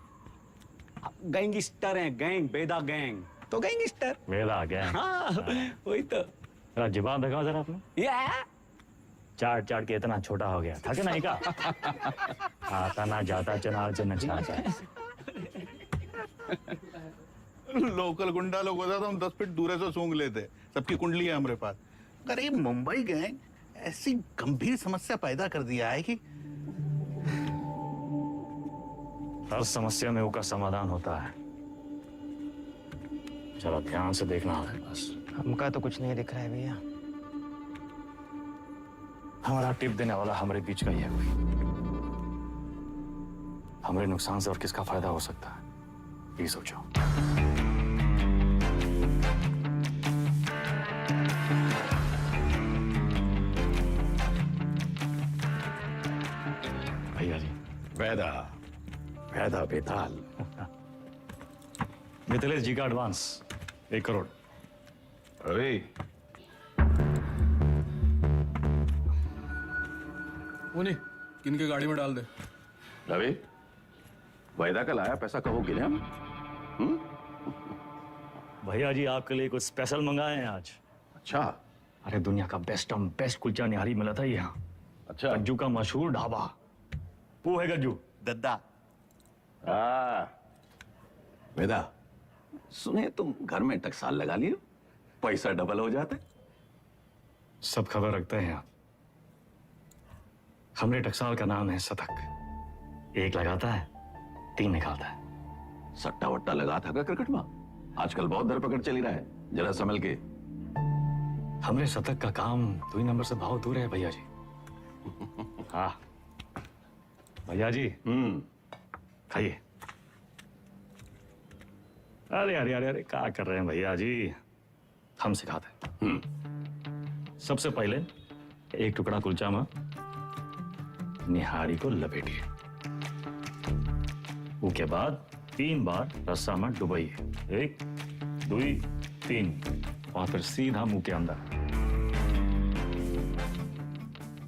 गैंगस्टर हैं, गैंग, बेदा गैंग तो गैंगस्टर। बेदा गैंग। हाँ वही तो। जुबान दिखाओ जरा आपने। चाट चाट के इतना छोटा हो गया था कि नहीं का? आता ना जाता चनार से नचाता। लोकल गुंडा लोग होता तो हम 10 फीट दूर से सूंघ लेते। सबकी कुंडली है हमारे पास। अरे मुंबई गैंग ऐसी गंभीर समस्या पैदा कर दिया है कि हर समस्या में उसका समाधान होता है। जरा ध्यान से देखना है बस। हमका तो कुछ नहीं दिख रहा है भैया। हमारा टिप देने वाला हमारे बीच का ही है कोई। हमारे नुकसान से और किसका फायदा हो सकता है, ये सोचो। भैया जी। वैदा वैदा बेताल। मिथिलेश जी का एडवांस 1 करोड़। अरे उन्हीं किनके गाड़ी में डाल दे। रवि, वायदा का लाया पैसा कहो गिने हम? भैया जी आपके लिए कुछ स्पेशल मंगाए हैं आज। अच्छा। अरे दुनिया का बेस्ट कुलचा निहारी मिला था यहाँ। अच्छा। गज्जू का मशहूर ढाबा। वो है गज्जू दद्दा। वेदा, सुने तुम घर में टकसाल लगा लियो, पैसा डबल हो जाता है। सब खबर रखते हैं आप। हमरे टकसाल का नाम है सतक। एक लगाता है 3 निकालता है। सट्टा वट्टा लगा था क्या क्रिकेट में? आजकल बहुत धरपकड़ चली रहा है, जरा संभल के। हमरे शतक का काम 2 नंबर से बहुत दूर है भैया जी। हाँ भैया जी खाइए। अरे अरे अरे अरे क्या कर रहे हैं भैया जी, हम सिखाते हैं। सबसे पहले एक टुकड़ा कुलचा में निहारी को लपेटिए, उसके बाद 3 बार रस्सा में डुबाइए, 1 2 3, और फिर सीधा मुंह के अंदर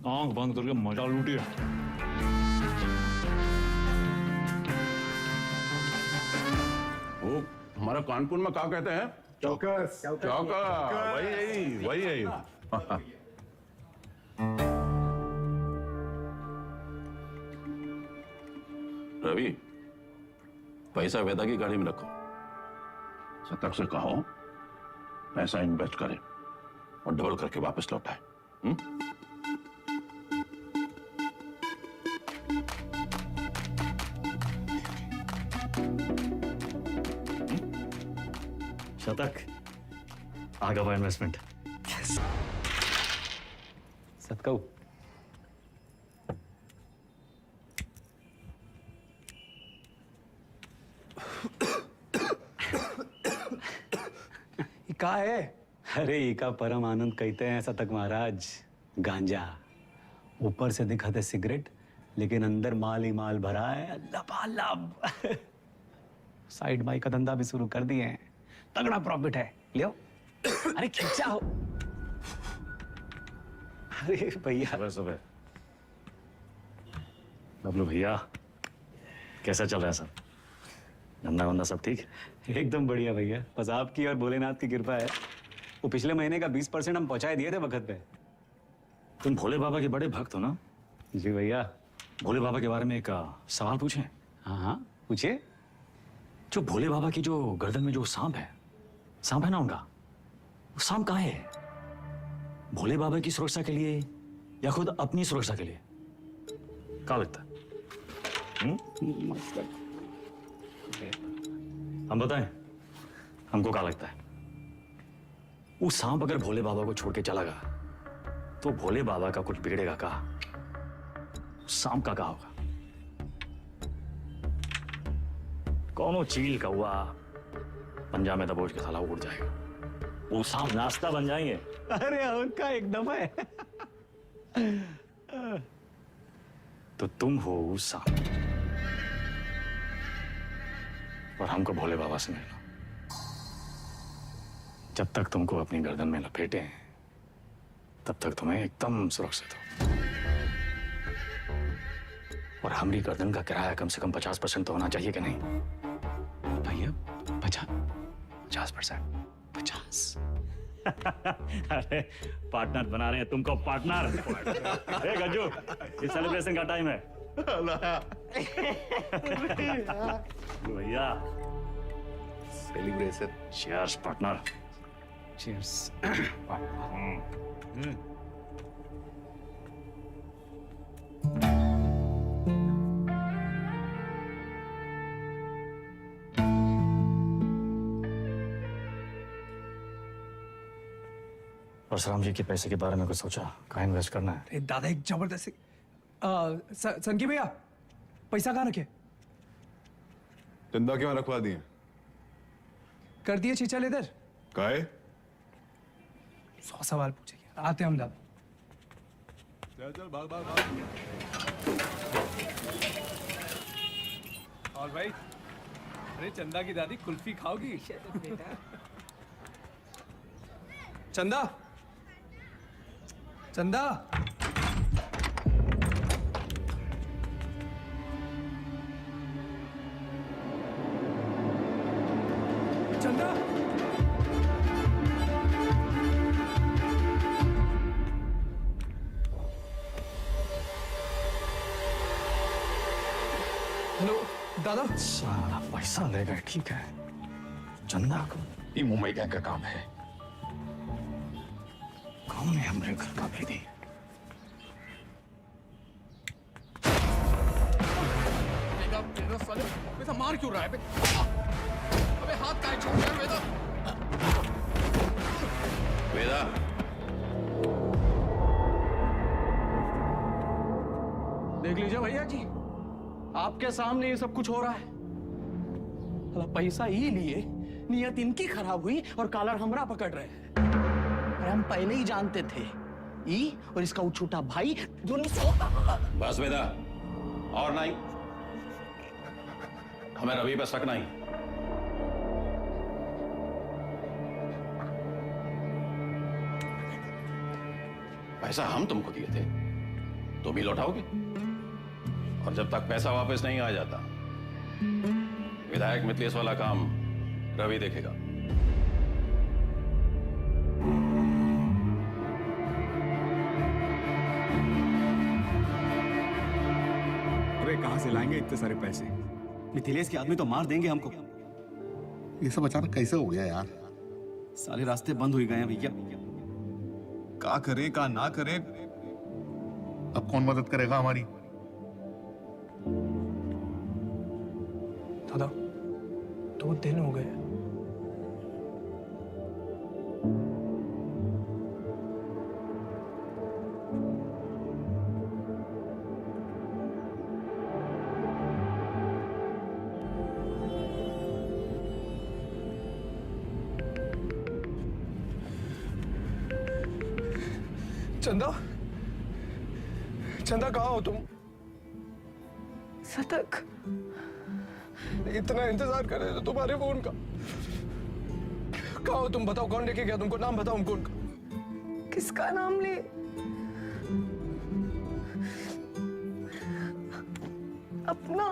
आंख बंद करके मजा लूटिए। वो हमारा कानपुर में क्या कहते हैं? चौकस। चौका। वही यही। रवि, पैसा वेदा की गाड़ी में रखो। शतक से कहो पैसा इन्वेस्ट करे और डबल करके वापस लौटाए। शतक आगे हुआ इन्वेस्टमेंट। सतकऊ का है? अरे इका परम आनंद कहते हैं शतक महाराज। गांजा ऊपर से दिखाते सिगरेट, लेकिन अंदर माल ही माल भरा है, लबालब। साइड बाई का धंधा भी शुरू कर दिए हैं, तगड़ा प्रॉफिट है। लियो। अरे खींचा हो। अरे भैया सुबह सुबह बबलू भैया कैसा चल रहा है सब? धंधा वंदा सब ठीक? एकदम बढ़िया भैया, बस आपकी और भोलेनाथ की कृपा है। वो पिछले महीने का 20% हम पहुंचाए दिए थे वक्त पे। तुम भोले बाबा के बड़े भक्त हो ना? जी भैया। भोले बाबा के बारे में एक सवाल पूछें? हाँ हाँ पूछिए। जो भोले बाबा की जो गर्दन में जो सांप है ना उनका, वो सांप कहाँ है? भोले बाबा की सुरक्षा के लिए या खुद अपनी सुरक्षा के लिए? क्या लगता है? हम बताएं हमको क्या लगता है? वो सांप अगर भोले बाबा को छोड़ के चला गया तो भोले बाबा का कुछ बिगड़ेगा का? सांप का होगा? कौनो चील का हुआ पंजा में दबोच के साला उड़ जाएगा, वो सांप नाश्ता बन जाएंगे। अरे उनका एकदम है। तो तुम हो वो सांप और हमको भोले बाबा से मिलना। जब तक तुमको अपनी गर्दन में लपेटे हैं तब तक तुम्हें एकदम सुरक्षित हो। और हमारी गर्दन का किराया कम से कम 50% तो होना चाहिए कि नहीं भैया? 50%? 50? अरे पार्टनर बना रहे हैं तुमको, पार्टनर। ए गज्जू, ये सेलिब्रेशन का टाइम है। भैया celebration. Cheers partner. Cheers. Parshuram ji के पैसे के बारे में कुछ सोचा? कहाँ इन्वेस्ट करना है? अरे दादा एक जबरदस्त संकी भैया पैसा कहाँ रखे? चंदा क्यों रखवा दिए? कर दिए चीचल इधर। काहे? 100 सवाल पूछेंगे, आते हम दादा। चल भाग भाग भाग। और भाई, अरे चंदा की दादी कुल्फी खाओगी? चंदा, चंदा, चंदा। हेलो दादा। सारा पैसा ले गए, ठीक है। चंदा को ये मुंबई का काम है, कौन है हमारे घर का भेदी? ऐसा मार क्यों रहा है? अबे हाथ काहे छोड़ रहा है वेदा? वेदा, देख लीजिए भैया जी, आपके सामने ये सब कुछ हो रहा है। पैसा ही लिए, नियत इनकी खराब हुई और कॉलर हमरा पकड़ रहे हैं। अरे हम पहले ही जानते थे, ई और इसका वो छोटा भाई दोनों। बस वेदा, और नहीं, हमें रवि पर शक नहीं। पैसा हम तुमको दिए थे, तुम ही लौटाओगे, और जब तक पैसा वापस नहीं आ जाता, विधायक मिथिलेश वाला काम रवि देखेगा। अरे कहां से लाएंगे इतने सारे पैसे? मिथिलेश के आदमी तो मार देंगे हमको। ये सब अचानक कैसे हो गया यार? सारे रास्ते बंद हो गए हैं भैया। का करें का ना करें? अब कौन मदद करेगा हमारी? दादा 2 दिन हो गए। चंदा, चंदा कहाँ हो तुम? सतक, इतना इंतजार कर रहे थे तुम्हारे फोन का। कहाँ हो तुम? बताओ कौन लेके गया तुमको? नाम बताओ हमको उनका। किसका नाम ले? अपना।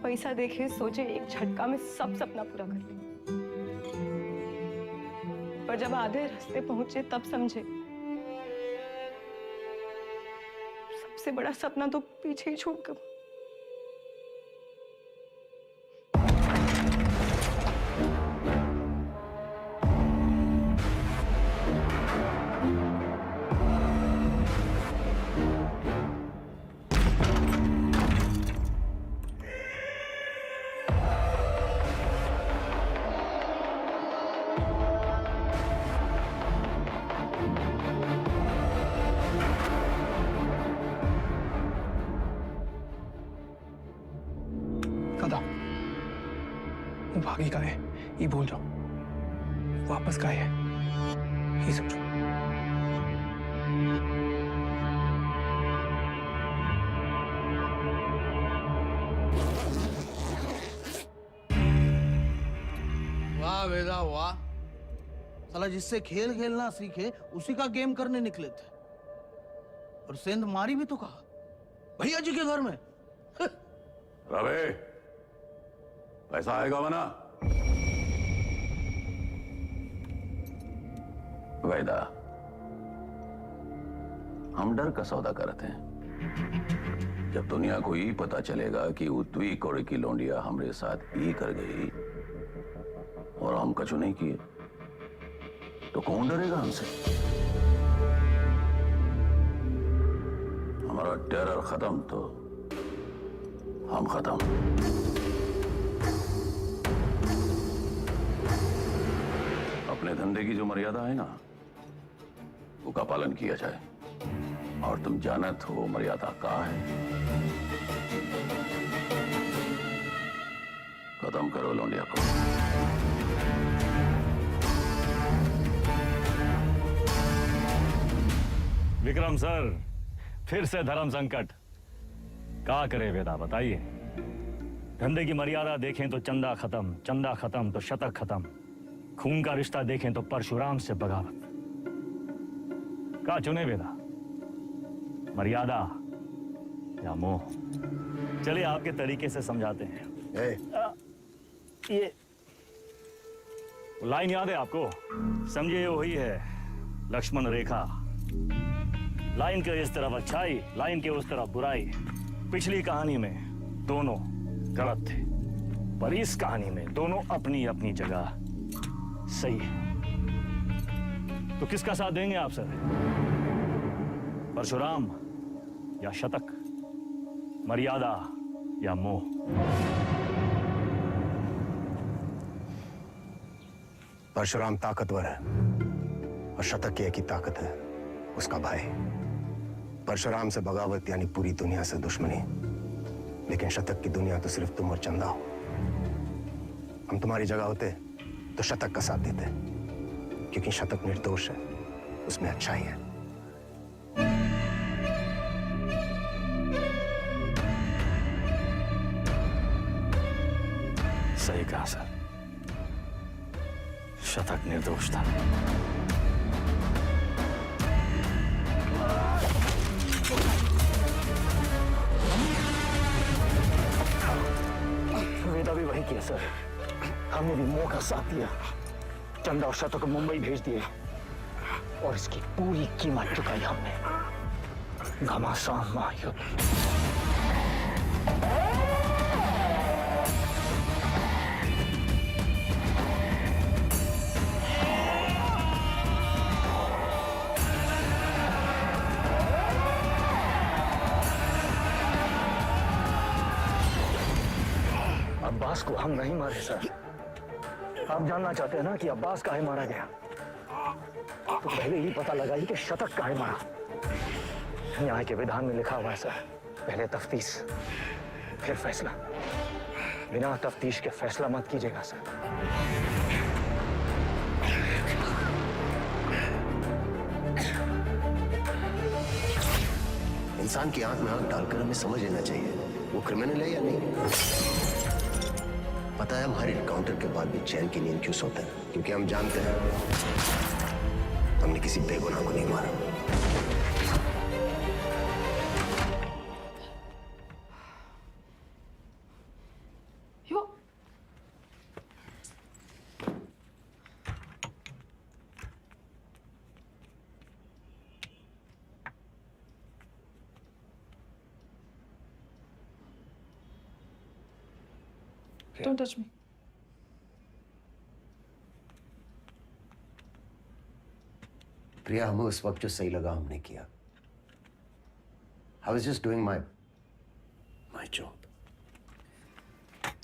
पैसा देखे सोचे एक झटका में सब सपना पूरा कर ले, पर जब आधे रास्ते पहुंचे तब समझे सबसे बड़ा सपना तो पीछे ही छूट गया। वो भागी का है ये भूल जाओ, वापस का है ये समझो। वाह वेदा वाह, साला जिससे खेल खेलना सीखे उसी का गेम करने निकले थे, और सेंध मारी भी तो कहा भैया जी के घर में। रवे, पैसा आएगा वरना। वैदा, हम डर का सौदा करते हैं। जब दुनिया को ये पता चलेगा कि उत्वी कोड़े की लौंडिया हमरे साथ ये कर गई और हम कछु नहीं किए, तो कौन डरेगा हमसे? हमारा टेरर खत्म तो हम खत्म। अपने धंधे की जो मर्यादा है ना, वो का पालन किया जाए, और तुम जानत हो मर्यादा का है। खत्म करो लौंडिया को। विक्रम सर, फिर से धर्म संकट। क्या करे वेदा, बताइए। धंधे की मर्यादा देखें तो चंदा खत्म, चंदा खत्म तो शतक खत्म, खून का रिश्ता देखें तो परशुराम से बगावत। क्या चुने वेदा, मर्यादा या मोह? चलिए आपके तरीके से समझाते हैं। ये लाइन याद है आपको? समझिए वही है लक्ष्मण रेखा। लाइन के इस तरफ अच्छाई, लाइन के उस तरफ बुराई। पिछली कहानी में दोनों गलत थे, पर इस कहानी में दोनों अपनी अपनी जगह सही है। तो किसका साथ देंगे आप सर? परशुराम या शतक, मर्यादा या मोह? परशुराम ताकतवर है और शतक की एक ही ताकत है, उसका भाई। परशुराम से बगावत यानी पूरी दुनिया से दुश्मनी, लेकिन शतक की दुनिया तो सिर्फ तुम और चंदा हो। हम तुम्हारी जगह होते तो शतक का साथ देते, क्योंकि शतक निर्दोष है, उसमें अच्छाई है। सही कहा सर, शतक निर्दोष था। वेदा भी वही किया सर, हमने भी मोह का साथ दिया, चंदा और शतक को मुंबई भेज दिए और इसकी पूरी कीमत चुकाई हमने। घमासान महायुद्ध। अब्बास को हम नहीं मारे सर। आप जानना चाहते हैं ना कि अब्बास काहे मारा गया? तो पहले ही पता लगाइए कि शतक काहे मारा। न्याय के विधान में लिखा हुआ है सर, पहले तफ्तीश फिर फैसला। बिना तफ्तीश के फैसला मत कीजिएगा सर। इंसान की आंख में आंख डालकर हमें समझ लेना चाहिए वो क्रिमिनल है या नहीं। पता है हम हर एनकाउंटर के बाद भी चैन की नींद क्यों सोते हैं? क्योंकि हम जानते हैं हमने किसी बेगुनाह को नहीं मारा। Don't touch me. प्रिया, हमें उस वक्त जो सही लगा हमने किया। I was just doing my job.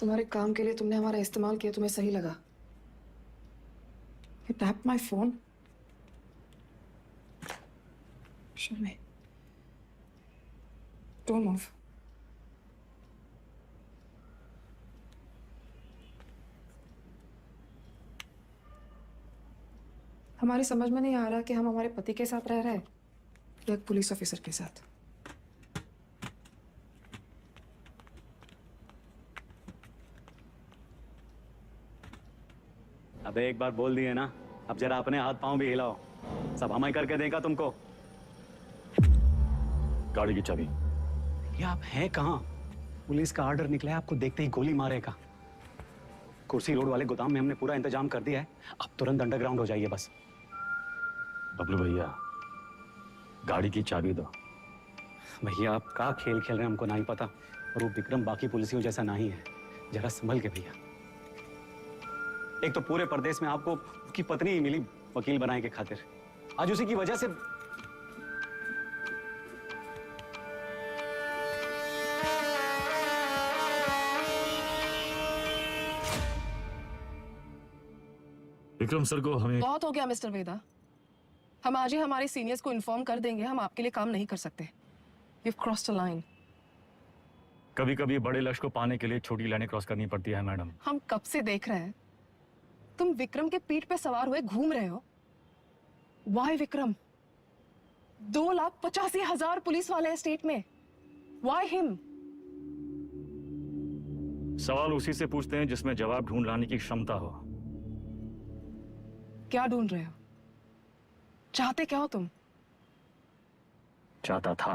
तुम्हारे काम के लिए तुमने हमारा इस्तेमाल किया, तुम्हें सही लगा? You tapped my phone. Show me. Don't move. हमारी समझ में नहीं आ रहा कि हम हमारे पति के साथ रह रहे हैं या एक पुलिस ऑफिसर के साथ। अबे एक बार बोल दिए ना, अब जरा अपने हाथ पांव भी हिलाओ, सब हम ही करके देगा तुमको। गाड़ी की चाबी। ये आप हैं कहाँ? पुलिस का ऑर्डर निकला है, आपको देखते ही गोली मारेगा। कुर्सी रोड वाले गोदाम में हमने पूरा इंतजाम कर दिया है, अब तुरंत अंडरग्राउंड हो जाइए बस। बबलू भैया, गाड़ी की चाबी दो। भैया आप क्या खेल खेल रहे हैं हमको नहीं पता, और वो विक्रम बाकी पुलिसियों जैसा नहीं है, जरा संभल के भैया। एक तो पूरे प्रदेश में आपको उसकी पत्नी ही मिली वकील बनाने के खातिर, आज उसी की वजह से। विक्रम सर को हमें बहुत हो गया मिस्टर वेदा, हम आज ही हमारे सीनियर्स को इन्फॉर्म कर देंगे, हम आपके लिए काम नहीं कर सकते। You've crossed a line. कभी कभी बड़े लक्ष्य को पाने के लिए छोटी लाइनें क्रॉस करनी पड़ती है मैडम। हम कब से देख रहे हैं, तुम विक्रम के पीठ पे सवार हुए घूम रहे हो। Why विक्रम? 2,85,000 पुलिस वाले हैं स्टेट में। Why him? सवाल उसी से पूछते हैं जिसमें जवाब ढूंढ लाने की क्षमता हो। क्या ढूंढ रहे हो? चाहते क्या हो तुम? चाहता था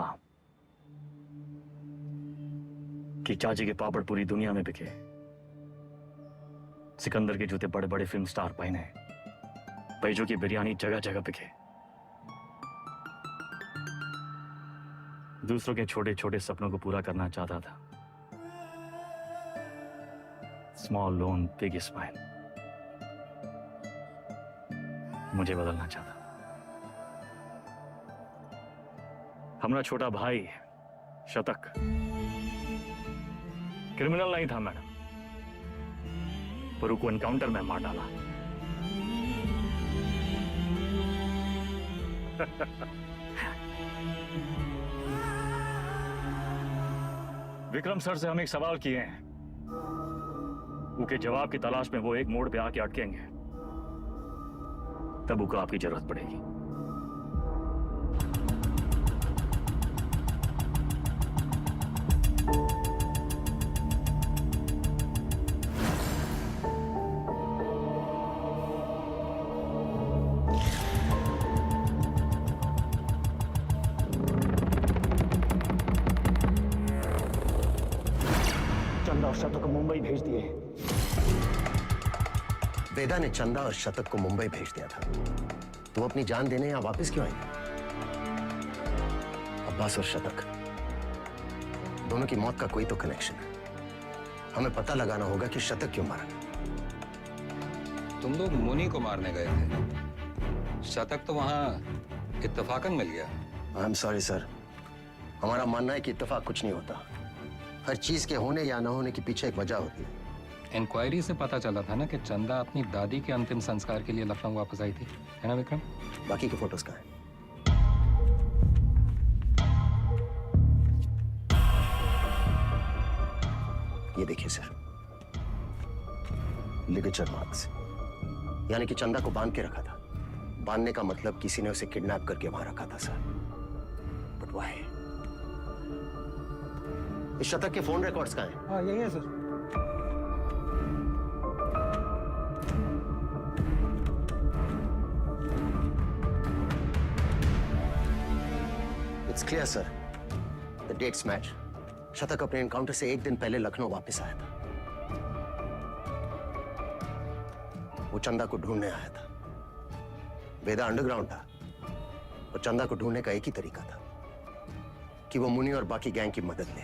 कि चाची के पापड़ पूरी दुनिया में बिके, सिकंदर के जूते बड़े बड़े फिल्म स्टार पहने, बैजों की बिरयानी जगह जगह बिके, दूसरों के छोटे छोटे सपनों को पूरा करना चाहता था। Small loan big smile. मुझे बदलना चाहता। हमारा छोटा भाई शतक क्रिमिनल नहीं था मैडम, पर उसको एनकाउंटर में मार डाला। विक्रम सर से हम एक सवाल किए हैं, उसके जवाब की तलाश में वो एक मोड़ पे आके अटकेंगे, तब उसको आपकी जरूरत पड़ेगी। चंदा और शतक को मुंबई भेज दिए। वेदा ने चंदा और शतक को मुंबई भेज दिया था, तो वो अपनी जान देने यहां वापस क्यों आए? अब्बास और शतक दोनों की मौत का कोई तो कनेक्शन है। हमें पता लगाना होगा कि शतक क्यों मारा। तुम लोग मुनि को मारने गए थे, शतक तो वहां इत्तेफाकन मिल गया। आई एम सॉरी सर, हमारा मानना है कि इत्तेफाक कुछ नहीं होता। हर चीज के होने या न होने के पीछे एक वजह होती है। इंक्वायरी से पता चला था ना कि चंदा अपनी दादी के अंतिम संस्कार के लिए लखनऊ वापस आई थी, है ना विक्रम? बाकी के फोटोज कहाँ हैं? ये देखिए सर, लिगेचर मार्क्स, यानी कि चंदा को बांध के रखा था। बांधने का मतलब किसी ने उसे किडनैप करके वहां रखा था सर। But why? इस शतक के फोन रिकॉर्ड्स कहाँ हैं? हाँ यही है sir. It's clear sir, the dates match. शतक अपने एनकाउंटर से एक दिन पहले लखनऊ वापस आया था। वो चंदा को ढूंढने आया था। वेदा अंडरग्राउंड था और चंदा को ढूंढने का एक ही तरीका था कि वो मुनि और बाकी गैंग की मदद ले।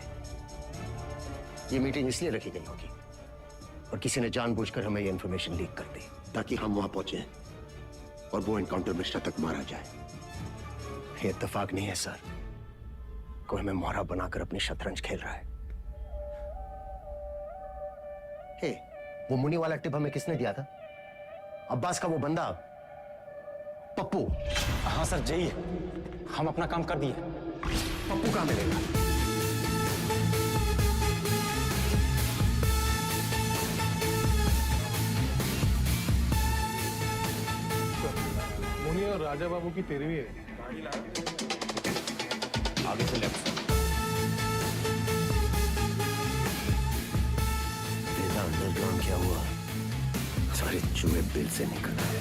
ये मीटिंग इसलिए रखी गई होगी और किसी ने जानबूझकर हमें ये इंफॉर्मेशन लीक कर दी ताकि हम वहां पहुंचे और वो एनकाउंटर में शतक मारा जाए। ये इत्तेफाक नहीं है सर, कोई हमें मोहरा बनाकर अपनी शतरंज खेल रहा है। हे, वो मुनि वाला टिप हमें किसने दिया था? अब्बास का वो बंदा पप्पू। हाँ सर, जय, हम अपना काम कर दिए। पप्पू कहाँ मिलेगा? मुनि और राजा बाबू की तेरहवीं है। आगे से लेफ्ट। बेटा अंडरग्राउंड क्या हुआ? सारे चूहे बिल से निकल आए।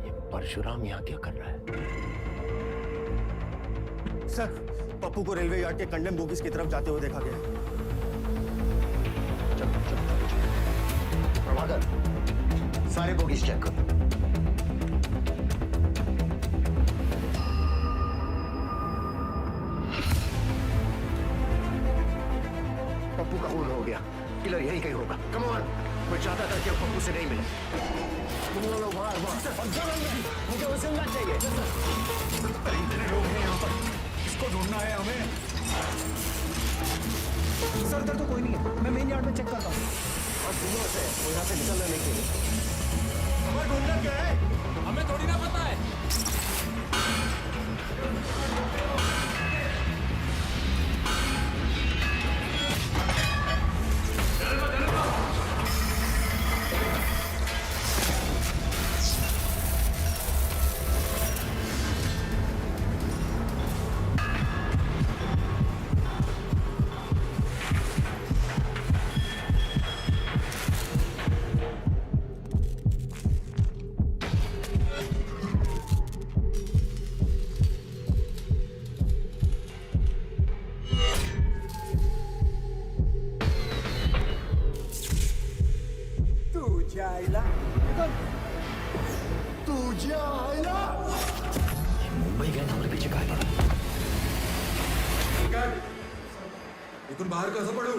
ये परशुराम यहाँ क्या कर रहा है? सर, पप्पू को रेलवे यार्ड के कंडेम बोगीज की तरफ जाते हुए देखा गया। प्रभाकर, सारे बोगीज चेक करो। पप्पू का खून हो गया, किलर यही कहीं होगा। कम ऑन, मैं चाहता था कि पप्पू से नहीं मिले। तुम लोग मुझे वो जिंदा चाहिए। इतने लोग हैं यहाँ पर, इसको ढूंढना है हमें। सर इधर तो कोई नहीं है, मैं मेन यार्ड में चेक करता हूँ। और सुनो से, वो यहाँ से निकलना नहीं चाहिए। हमें ढूंढना क्या है? हमें थोड़ी ना पता है। तुझे आया मुंबई गए हमारे पीछे काय पड़ा इथून बाहेर कसं पडू?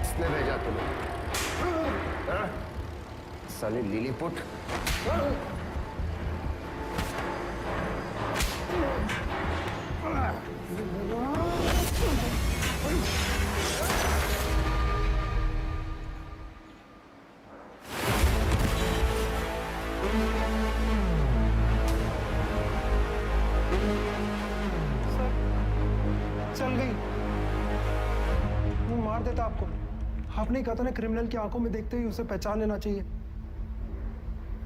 किसने भेजा तुम्हें? हाँ? साले लिलीपुट। चल गई। वो मार देता आपको। आपने कहा था ना क्रिमिनल की आंखों में देखते ही उसे पहचान लेना चाहिए।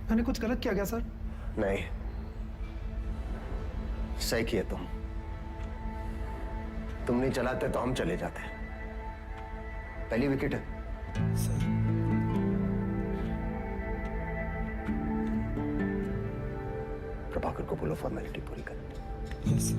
मैंने कुछ गलत किया क्या सर? नहीं, सही किए तुम नहीं चलाते तो हम चले जाते। पहली विकेट है। प्रभाकर को बोलो फॉर्मेलिटी पूरी कर। Yes sir.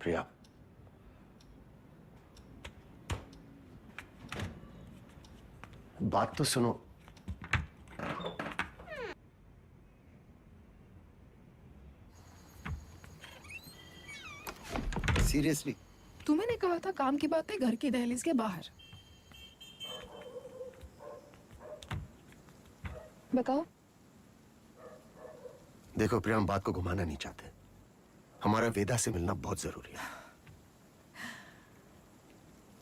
प्रिया, बात तो सुनो। सीरियसली? तुम्हें कहा था काम की बात है घर की दहलीज के बाहर। बताओ। देखो प्रिया, हम बात को घुमाना नहीं चाहते। हमारा वेदा से मिलना बहुत जरूरी है।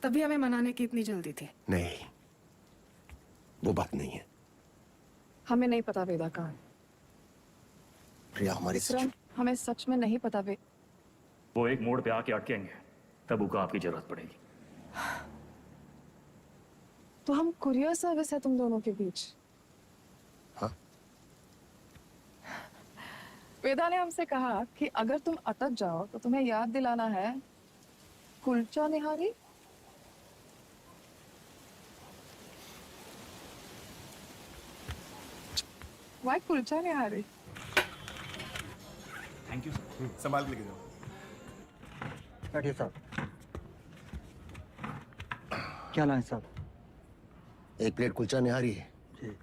तभी हमें मनाने की इतनी जल्दी थी। नहीं, वो बात नहीं है। हमें नहीं पता वेदा कहाँ है। प्रिया, हमारी हमें सच में नहीं पता वो एक मोड़ पे आके अटकेंगे, तब उनको आपकी जरूरत पड़ेगी। तो हम कुरियर सर्विस है तुम दोनों के बीच। हाँ? वेदा ने हमसे कहा कि अगर तुम अटक जाओ तो तुम्हें याद दिलाना है kulcha nihari. Why kulcha nihari? Thank you sir. संभाल के लेके जाओ। बैठिए साहब। क्या लाए साहब? एक प्लेट कुलचा निहारी जी।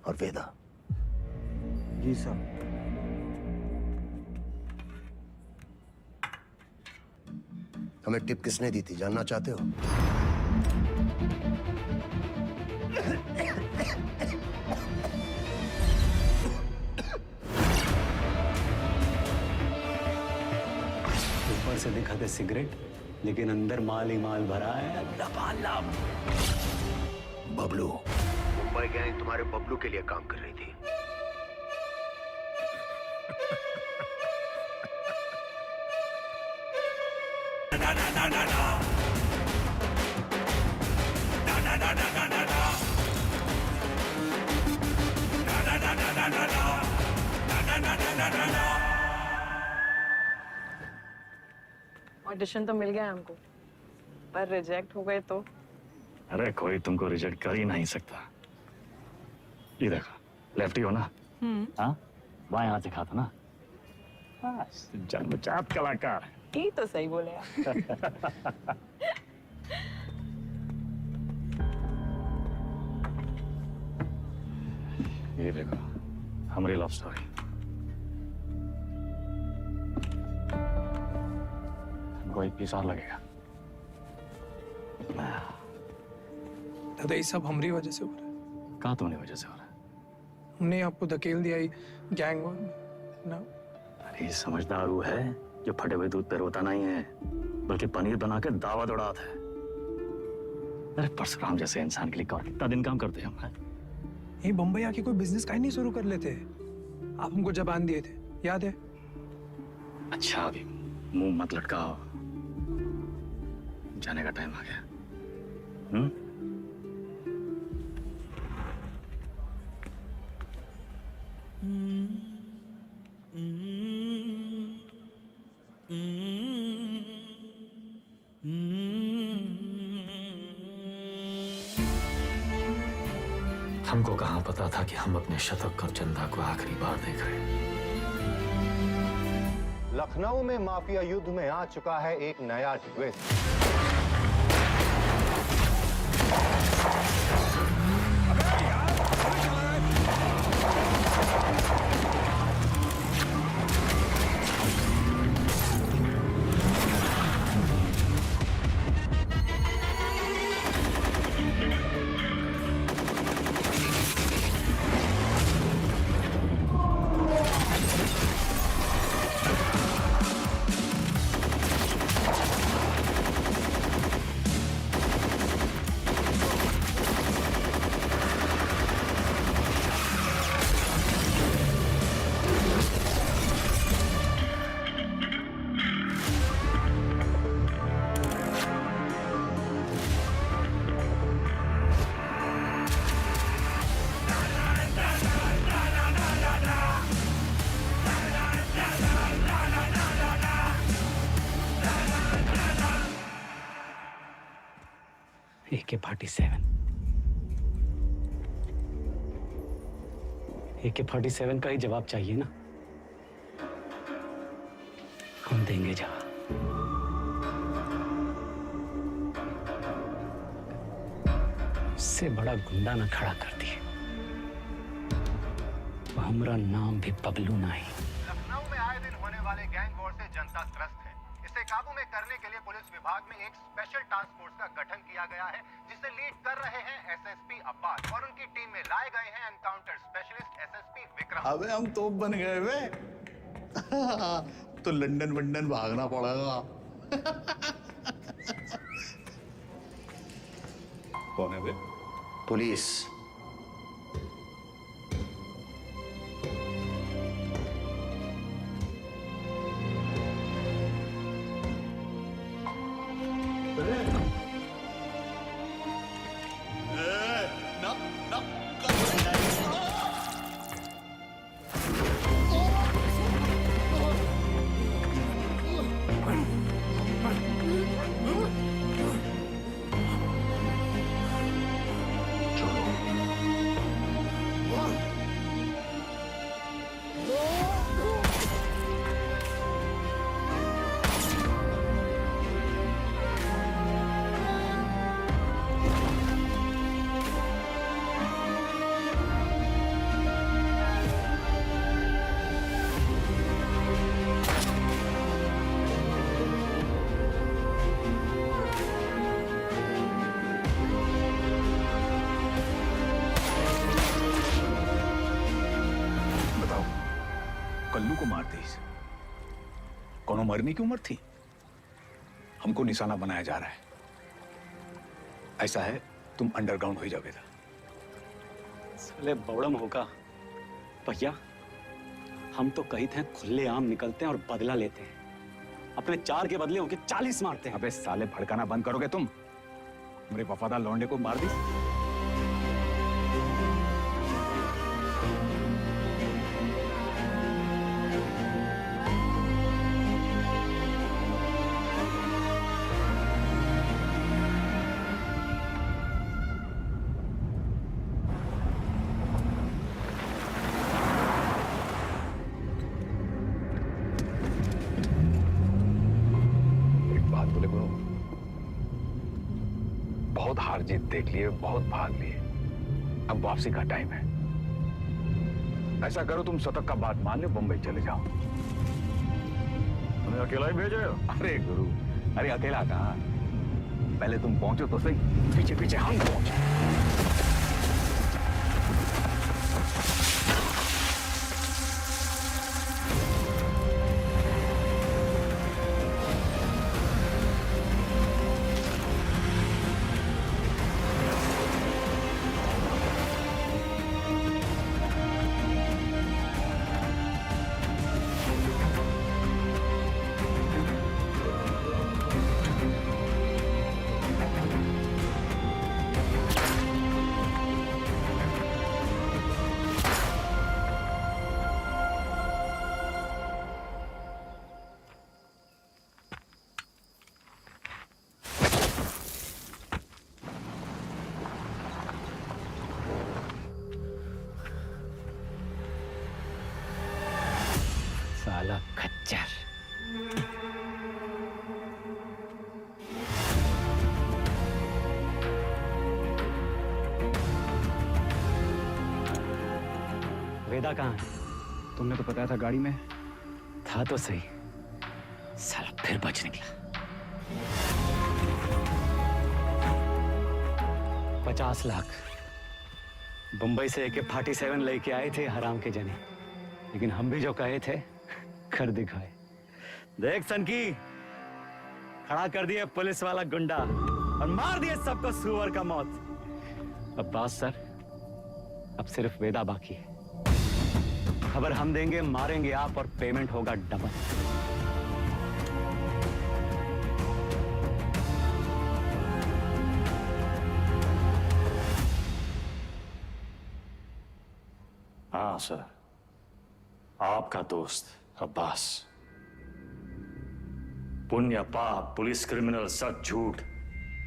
और वेदा। जी साहब। हमें टिप किसने दी थी, जानना चाहते हो? ऊपर से दिखाते सिगरेट, लेकिन अंदर माल ही माल भरा है लबालब। बबलू, मुंबई गैंग तुम्हारे बबलू के लिए काम कर रही थी। ऑडिशन तो मिल गया हमको, पर रिजेक्ट हो गए तो? अरे कोई तुमको रिजेक्ट कर ही नहीं सकता। ये देखो, लेफ्टी हो ना? हाँ, बाएं हाथ दिखा था ना? बस जन्मजात कलाकार। ये तो सही बोले आप। ये देखो, हमारी लव स्टोरी। हमको 1 पीस और लगेगा। दादा ये सब हमारी वजह से हो रहा है। कहाँ तुम्हारी वजह से हो रहा है? हमने आपको धकेल दिया ही गैंग वॉर में ना। अरे समझदार वो है जो फटे हुए दूध पे रोता नहीं है, बल्कि पनीर बना के दावा दौड़ाता है। अरे परशुराम जैसे इंसान के लिए कौन कितना दिन काम करते हैं हम? यही बम्बई आके कोई बिजनेस का ही नहीं शुरू कर लेते। आप हमको जबान दिए थे, याद है? अच्छा अभी मुंह मत लटकाओ, जाने का टाइम आ गया। हमको कहाँ पता था कि हम अपने शतक और चंदा को आखिरी बार देख रहे हैं। लखनऊ में माफिया युद्ध में आ चुका है एक नया ट्विस्ट। AK-47 AK-47 का ही जवाब चाहिए ना, हम देंगे जवाब। इससे बड़ा गुंडा ना खड़ा कर दिए, हमारा नाम भी बबलू नहीं। लखनऊ में आए दिन होने वाले गैंग वॉर से जनता त्रस्त है। इसे काबू में करने के लिए पुलिस विभाग में एक स्पेशल टास्क फोर्स का गठन किया गया है, जिसे लीड कर रहे हैं एसएसपी अब्बास और उनकी टीम में लाए गए हैं एनकाउंटर स्पेशलिस्ट एसएसपी विक्रम। अबे हम तोप बन गए वे। तो लंदन वंदन भागना पड़ेगा। कौन है वे? पुलिस। कल्लू को मार दी, कौनो मरने की उम्र थी। हमको निशाना बनाया जा रहा है। ऐसा है, तुम अंडरग्राउंड हो जाओगे। साले बौड़म होगा भैया, हम तो कही थे खुले आम निकलते हैं और बदला लेते हैं, अपने 4 के बदले होके 40 मारते हैं। अबे साले भड़काना बंद करोगे तुम? मेरे वफादार लौंडे को मार दी। बहुत हार जीत देख लिए, बहुत भाग लिए, अब वापसी का टाइम है। ऐसा करो, तुम शतक का बात मान लो, बंबई चले जाओ। उन्हें अकेला ही भेजे? अरे गुरु, अरे अकेला कहाँ, पहले तुम पहुंचो तो सही। पीछे पीछे हम पहुंचे। खच्चर। वेदा कहाँ है? तुमने तो बताया था गाड़ी में था तो सही, साला फिर बच निकला। 50 लाख बंबई से AK-47 लेके आए थे हराम के जने, लेकिन हम भी जो कहे थे कर दिखाए। देख सनकी, खड़ा कर दिए पुलिस वाला गुंडा और मार दिए सबको सुअर का मौत। अब्बास सर, अब सिर्फ वेदा बाकी है। खबर हम देंगे, मारेंगे आप और पेमेंट होगा डबल। हाँ सर, आपका दोस्त अब्बास। पुण्य पाप, पुलिस, क्रिमिनल, सच झूठ,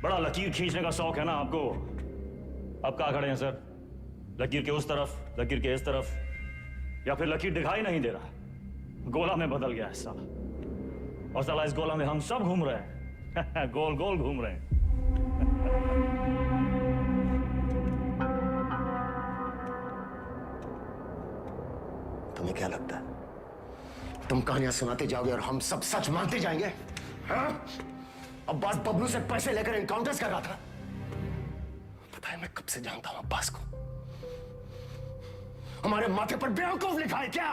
बड़ा लकीर खींचने का शौक है ना आपको। अब कहाँ खड़े हैं सर? लकीर के उस तरफ, लकीर के इस तरफ, या फिर लकीर दिखाई नहीं दे रहा, गोला में बदल गया है साला। और साला इस गोला में हम सब घूम रहे हैं गोल गोल घूम रहे हैं। तुम्हें क्या लगता है तुम कहानियां सुनाते जाओगे और हम सब सच मानते जाएंगे? हाँ? अब्बास बबलू से पैसे लेकर एनकाउंटर्स कर रहा था। पता है मैं कब से जानता हूं अब्बास को। हमारे माथे पर बेवकूफ लिखा है क्या?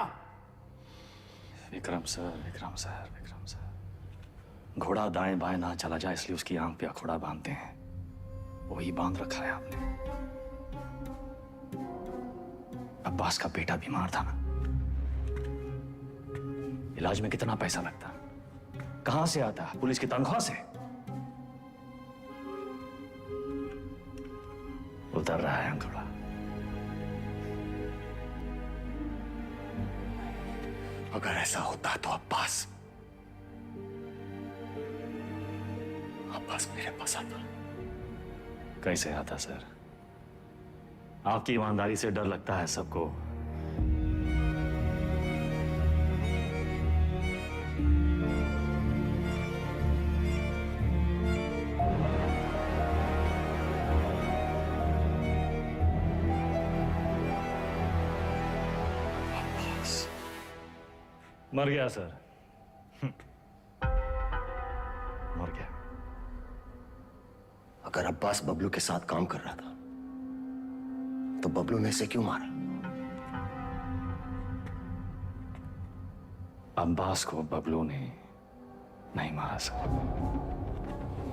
Vikram sir, Vikram sir, Vikram sir, घोड़ा दाएं बाएं ना चला जाए इसलिए उसकी आंख पे अखोड़ा बांधते हैं, वही बांध रखा है आपने। अब्बास का बेटा बीमार था ना, इलाज में कितना पैसा लगता, कहां से आता? पुलिस की तनख्वाह से। उतर रहा है अंगूठा। अगर ऐसा होता तो अब्बास मेरे पास आता। कैसे आता सर? आपकी ईमानदारी से डर लगता है सबको। मर गया सर, मर गया। अगर अब्बास बबलू के साथ काम कर रहा था तो बबलू ने इसे क्यों मारा? अब्बास को बबलू ने नहीं मारा सर।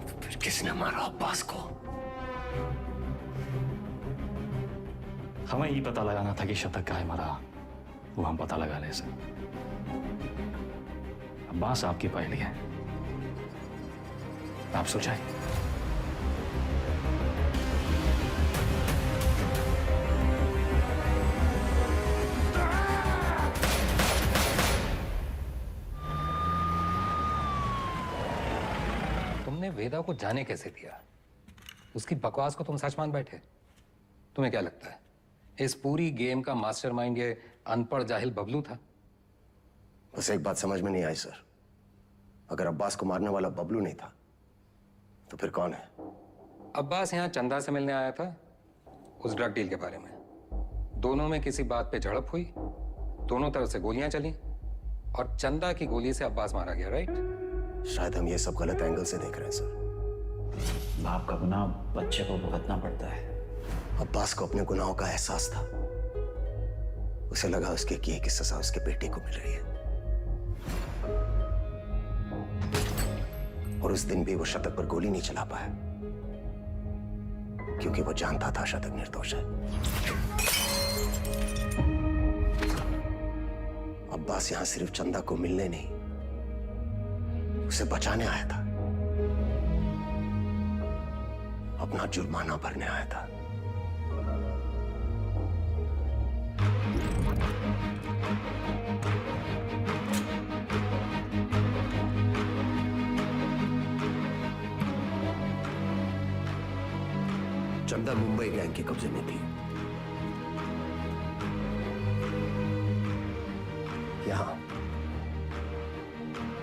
तो फिर किसने मारा अब्बास को? हमें ही पता लगाना था कि शतक काहे मरा, वो हम पता लगा ले सर। अब्बास आपकी पहली है, आप सुलझाइए। तुमने वेदा को जाने कैसे दिया? उसकी बकवास को तुम सच मान बैठे? तुम्हें क्या लगता है इस पूरी गेम का मास्टरमाइंड ये अनपढ़ जाहिल बबलू था? बस एक बात समझ में नहीं आई सर, अगर अब्बास को मारने वाला बबलू नहीं था तो फिर कौन है? अब्बास यहाँ चंदा से मिलने आया था उस ड्रग डील के बारे में। दोनों में किसी बात पे झड़प हुई, दोनों तरफ से गोलियां चली और चंदा की गोली से अब्बास मारा गया, राइट? शायद हम ये सब गलत एंगल से देख रहे हैं सर। बाप का गुनाह बच्चे को भुगतना पड़ता है। अब्बास को अपने गुनाहों का एहसास था। उसे लगा उसके किए की सजा उसके बेटे को मिल रही है, और उस दिन भी वो शतक पर गोली नहीं चला पाया क्योंकि वो जानता था शतक निर्दोष है। अब्बास यहां सिर्फ चंदा को मिलने नहीं, उसे बचाने आया था, अपना जुर्माना भरने आया था। चंदा मुंबई गैंग के कब्जे में थी।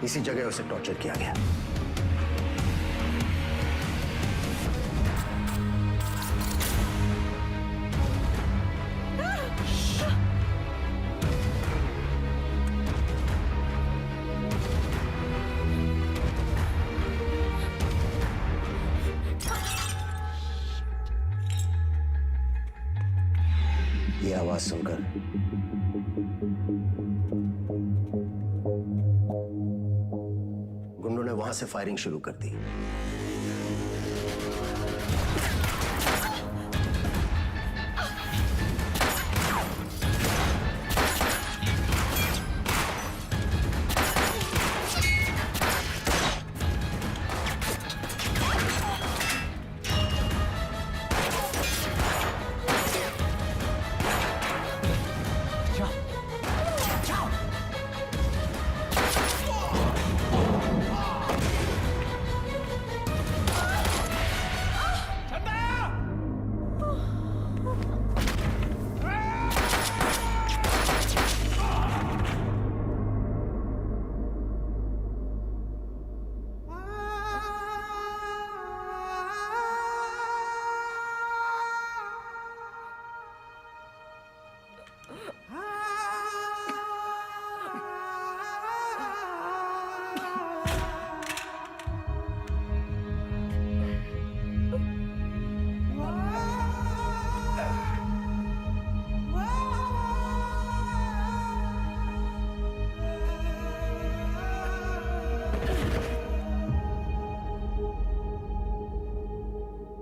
इसी जगह उसे टॉर्चर किया गया। ये आवाज सुनकर गुंडों ने वहां से फायरिंग शुरू कर दी।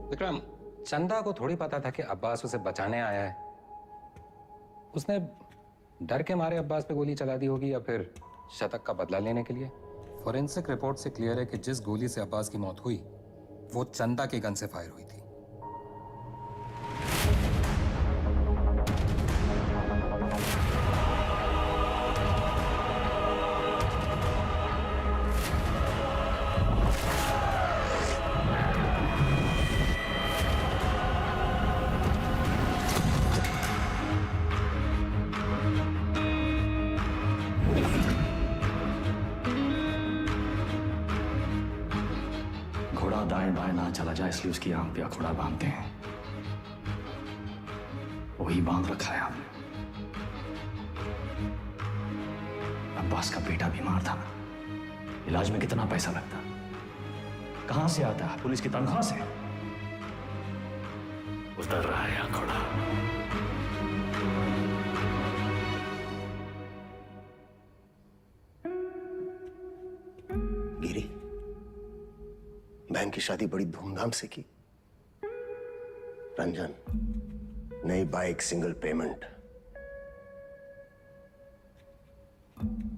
विक्रम, चंदा को थोड़ी पता था कि अब्बास उसे बचाने आया है। उसने डर के मारे अब्बास पे गोली चला दी होगी या फिर शतक का बदला लेने के लिए। फॉरेंसिक रिपोर्ट से क्लियर है कि जिस गोली से अब्बास की मौत हुई वो चंदा के गन से फायर हुई थी। घोड़ा दाएं बाएं ना चला जाए इसलिए उसकी आंख पे अखोड़ा बांधते हैं। वही बांध रखा है आपने। अब्बास का बेटा बीमार था ना, इलाज में कितना पैसा लगता, कहां से आता है? पुलिस की तनख्वाह से। उतर रहा है अखोड़ा। गिरी, बहन की शादी बड़ी धूमधाम से की। रंजन, नई बाइक, सिंगल पेमेंट।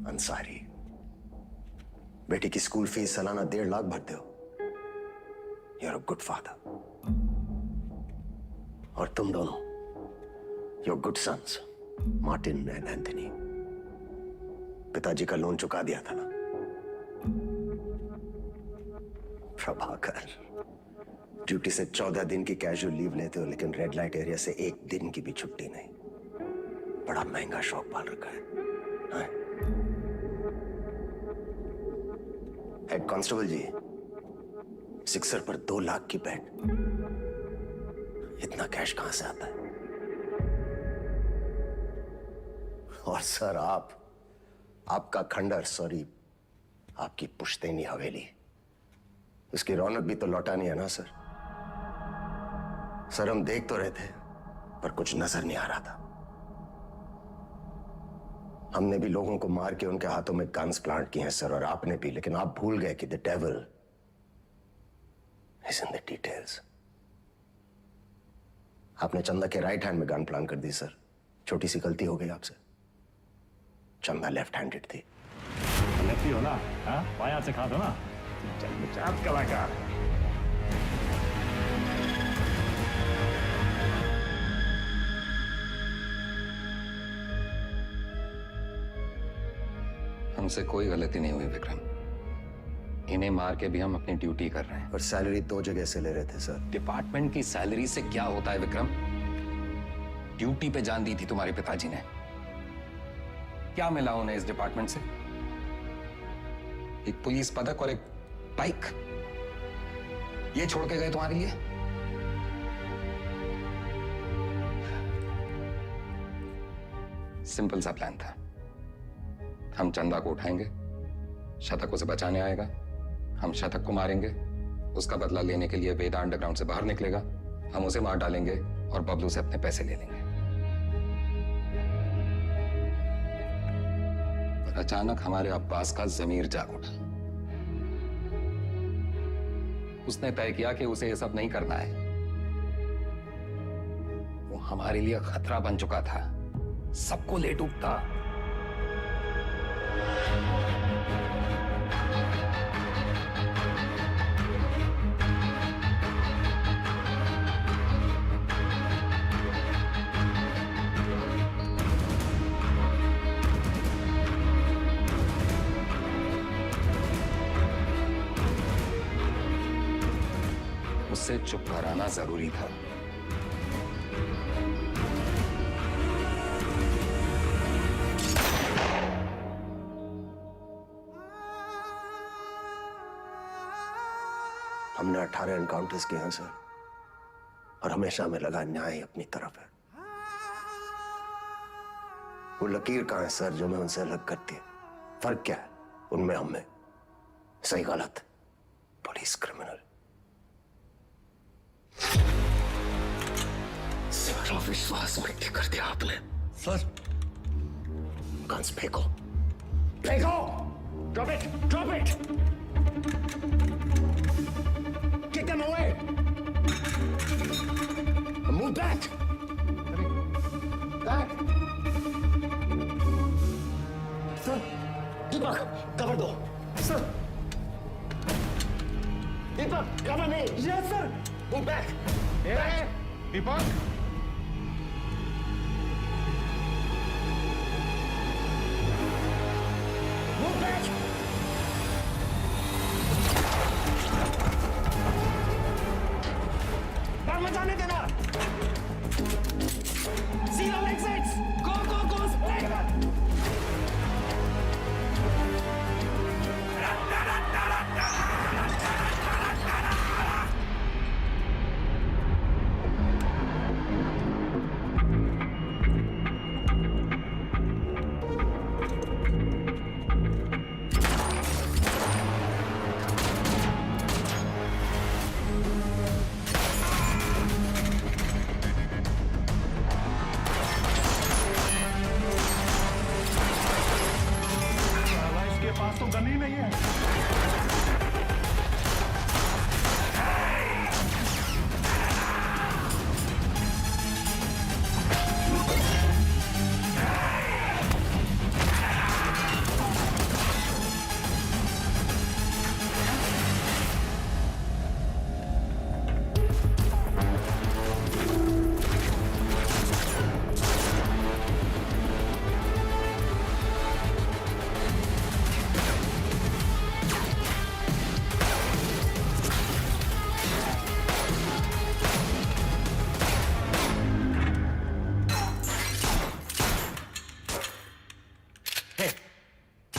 अंसारी, बेटी की स्कूल फीस सालाना 1.5 लाख भरते हो। You are a good father. और तुम दोनों, your good sons, Martin and Anthony. पिताजी का लोन चुका दिया था ना। प्रभाकर, ड्यूटी से 14 दिन की कैजुअल लीव लेते हो, लेकिन रेड लाइट एरिया से 1 दिन की भी छुट्टी नहीं। बड़ा महंगा शौक पाल रखा है। हेड कांस्टेबल जी, सिक्सर पर 2 लाख की बेट। इतना कैश कहां से आता है? और सर, आपका खंडर, सॉरी, आपकी पुश्तैनी हवेली, उसकी रौनक भी तो लौटानी है ना सर। सर, हम देख तो रहे थे पर कुछ नजर नहीं आ रहा था। हमने भी लोगों को मार के उनके हाथों में गन्स प्लांट किए हैं सर, और आपने भी, लेकिन आप भूल गए कि the devil is in the details. आपने चंदा के राइट हैंड में गन प्लांट कर दी सर। छोटी सी गलती हो गई आपसे। चंदा लेफ्ट हैंडेड थी। लेफ्टी हो ना, बाएं हाथ से खा दो ना। जन्मजात कलाकार। हमसे कोई गलती नहीं हुई विक्रम। इन्हें मार के भी हम अपनी ड्यूटी कर रहे हैं। और सैलरी 2 जगह से ले रहे थे सर। डिपार्टमेंट की सैलरी से क्या होता है विक्रम? ड्यूटी पे जान दी थी तुम्हारे पिताजी ने। क्या मिला उन्हें इस डिपार्टमेंट से? एक पुलिस पदक और एक बाइक, ये छोड़ के गए तुम्हारे लिए? सिंपल सा प्लान था। हम चंदा को उठाएंगे, शतक उसे बचाने आएगा, हम शतक को मारेंगे, उसका बदला लेने के लिए वेदा अंडरग्राउंड से बाहर निकलेगा, हम उसे मार डालेंगे और बबलू से अपने पैसे ले लेंगे। पर अचानक हमारे अब्बास का जमीर जाग उठा। उसने तय किया कि उसे यह सब नहीं करना है। वो हमारे लिए खतरा बन चुका था, सबको ले डूबता। उससे चुप कराना जरूरी था। हमने 18 एनकाउंटर्स किए हैं सर, और हमेशा हमें लगा न्याय अपनी तरफ है। वो लकीर कहां है सर जो मैं उनसे अलग करती है? फर्क क्या है उनमें हमें? सही गलत, पुलिस क्रिमिनल। सारा विश्वास मिट्टी कर दिया आपने सर। गन्स फेंको, फेंको! Drop it, drop it! Kick them away! Move back! Back! Sir, Deepak, cover दो. Sir! Deepak, cover me! Yes, sir! Move back! Back! Deepak! Move back! मत जाने देना। Seal all exits. Go, go, go, spray!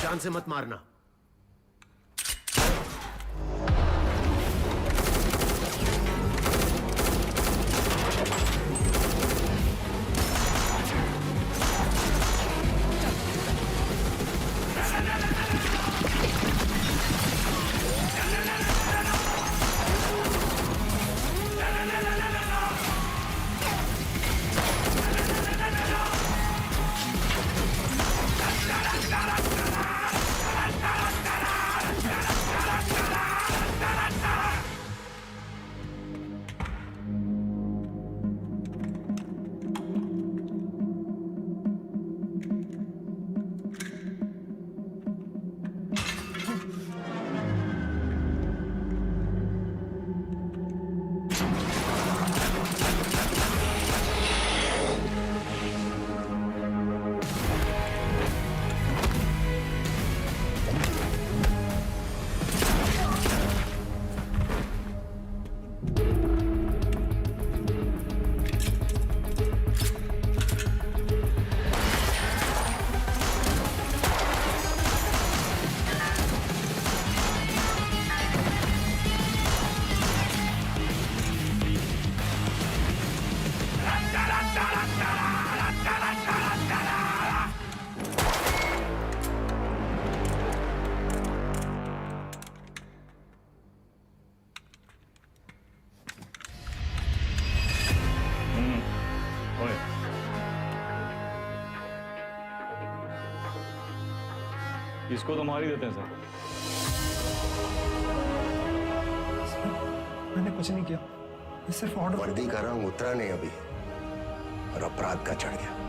जान से मत मारना। इसको तो मार ही देते हैं सर। मैंने कुछ नहीं किया, मैं सिर्फ ऑर्डर। वर्दी का रंग उतरा नहीं अभी और अपराध का चढ़ गया।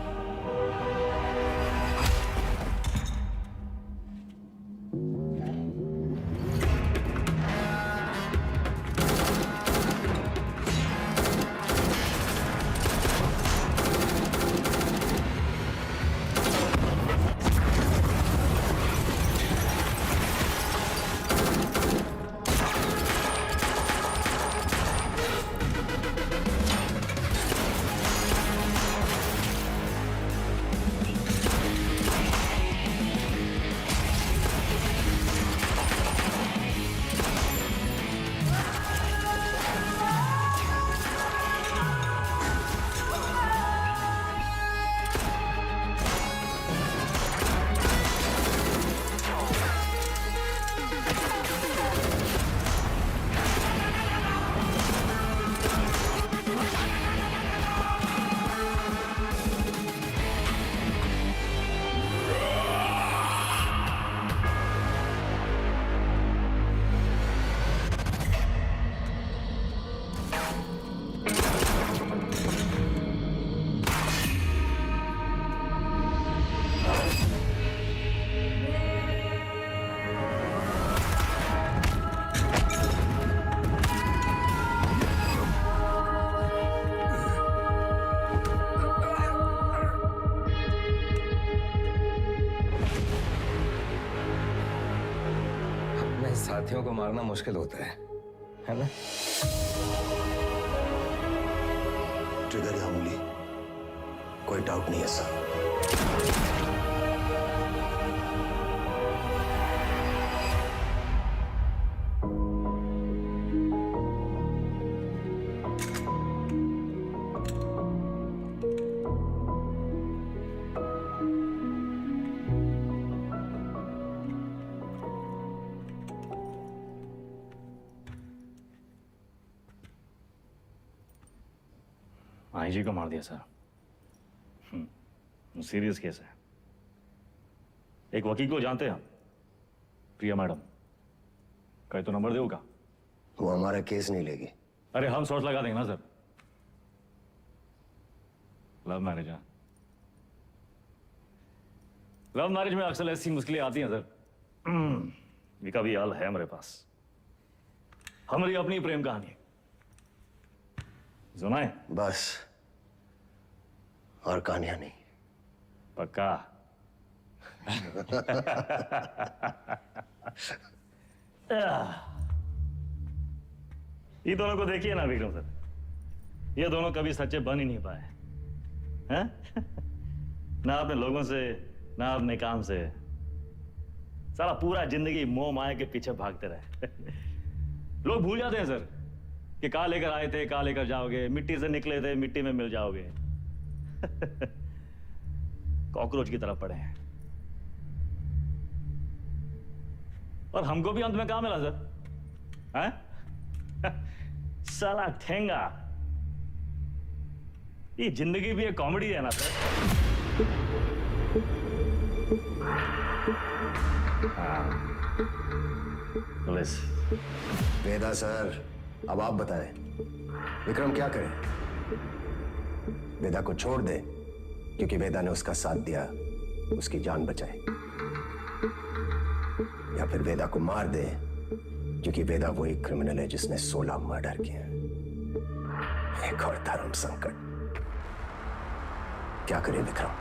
साथियों को मारना मुश्किल होता है ना? ट्रिगर या उंगली, कोई डाउट नहीं है सर। आईजी को मार दिया सर। सीरियस केस है। एक वकील को जानते हैं हम, प्रिया मैडम। कहे तो नंबर दे का। वो हमारा केस नहीं लेगी। अरे हम सोच लगा देंगे ना सर। लव मैरिज है। लव मैरिज में अक्सर ऐसी मुश्किलें आती हैं सर। इसका भी हाल है हमारे पास। हमारी अपनी प्रेम कहानी सुनाए बस, और कहानियां नहीं। पक्का? ये दोनों को देखिए ना विक्रम सर, ये दोनों कभी सच्चे बन ही नहीं पाए हैं? ना अपने लोगों से, ना अपने काम से। सारा पूरा जिंदगी मोह माया के पीछे भागते रहे। लोग भूल जाते हैं सर कि कहां लेकर आए थे, कहां लेकर जाओगे। मिट्टी से निकले थे, मिट्टी में मिल जाओगे। कॉकरोच की तरफ पड़े हैं। और हमको भी अंत में कहां मिला सर? हैं? साला ठेंगा। ये जिंदगी भी एक कॉमेडी है ना सर। पुलिस। वेदा सर, अब आप बताएं, विक्रम क्या करे? वेदा को छोड़ दे क्योंकि वेदा ने उसका साथ दिया, उसकी जान बचाई, या फिर वेदा को मार दे क्योंकि वेदा वही क्रिमिनल है जिसने 16 मर्डर किए। एक और धर्म संकट। क्या करे विक्रम?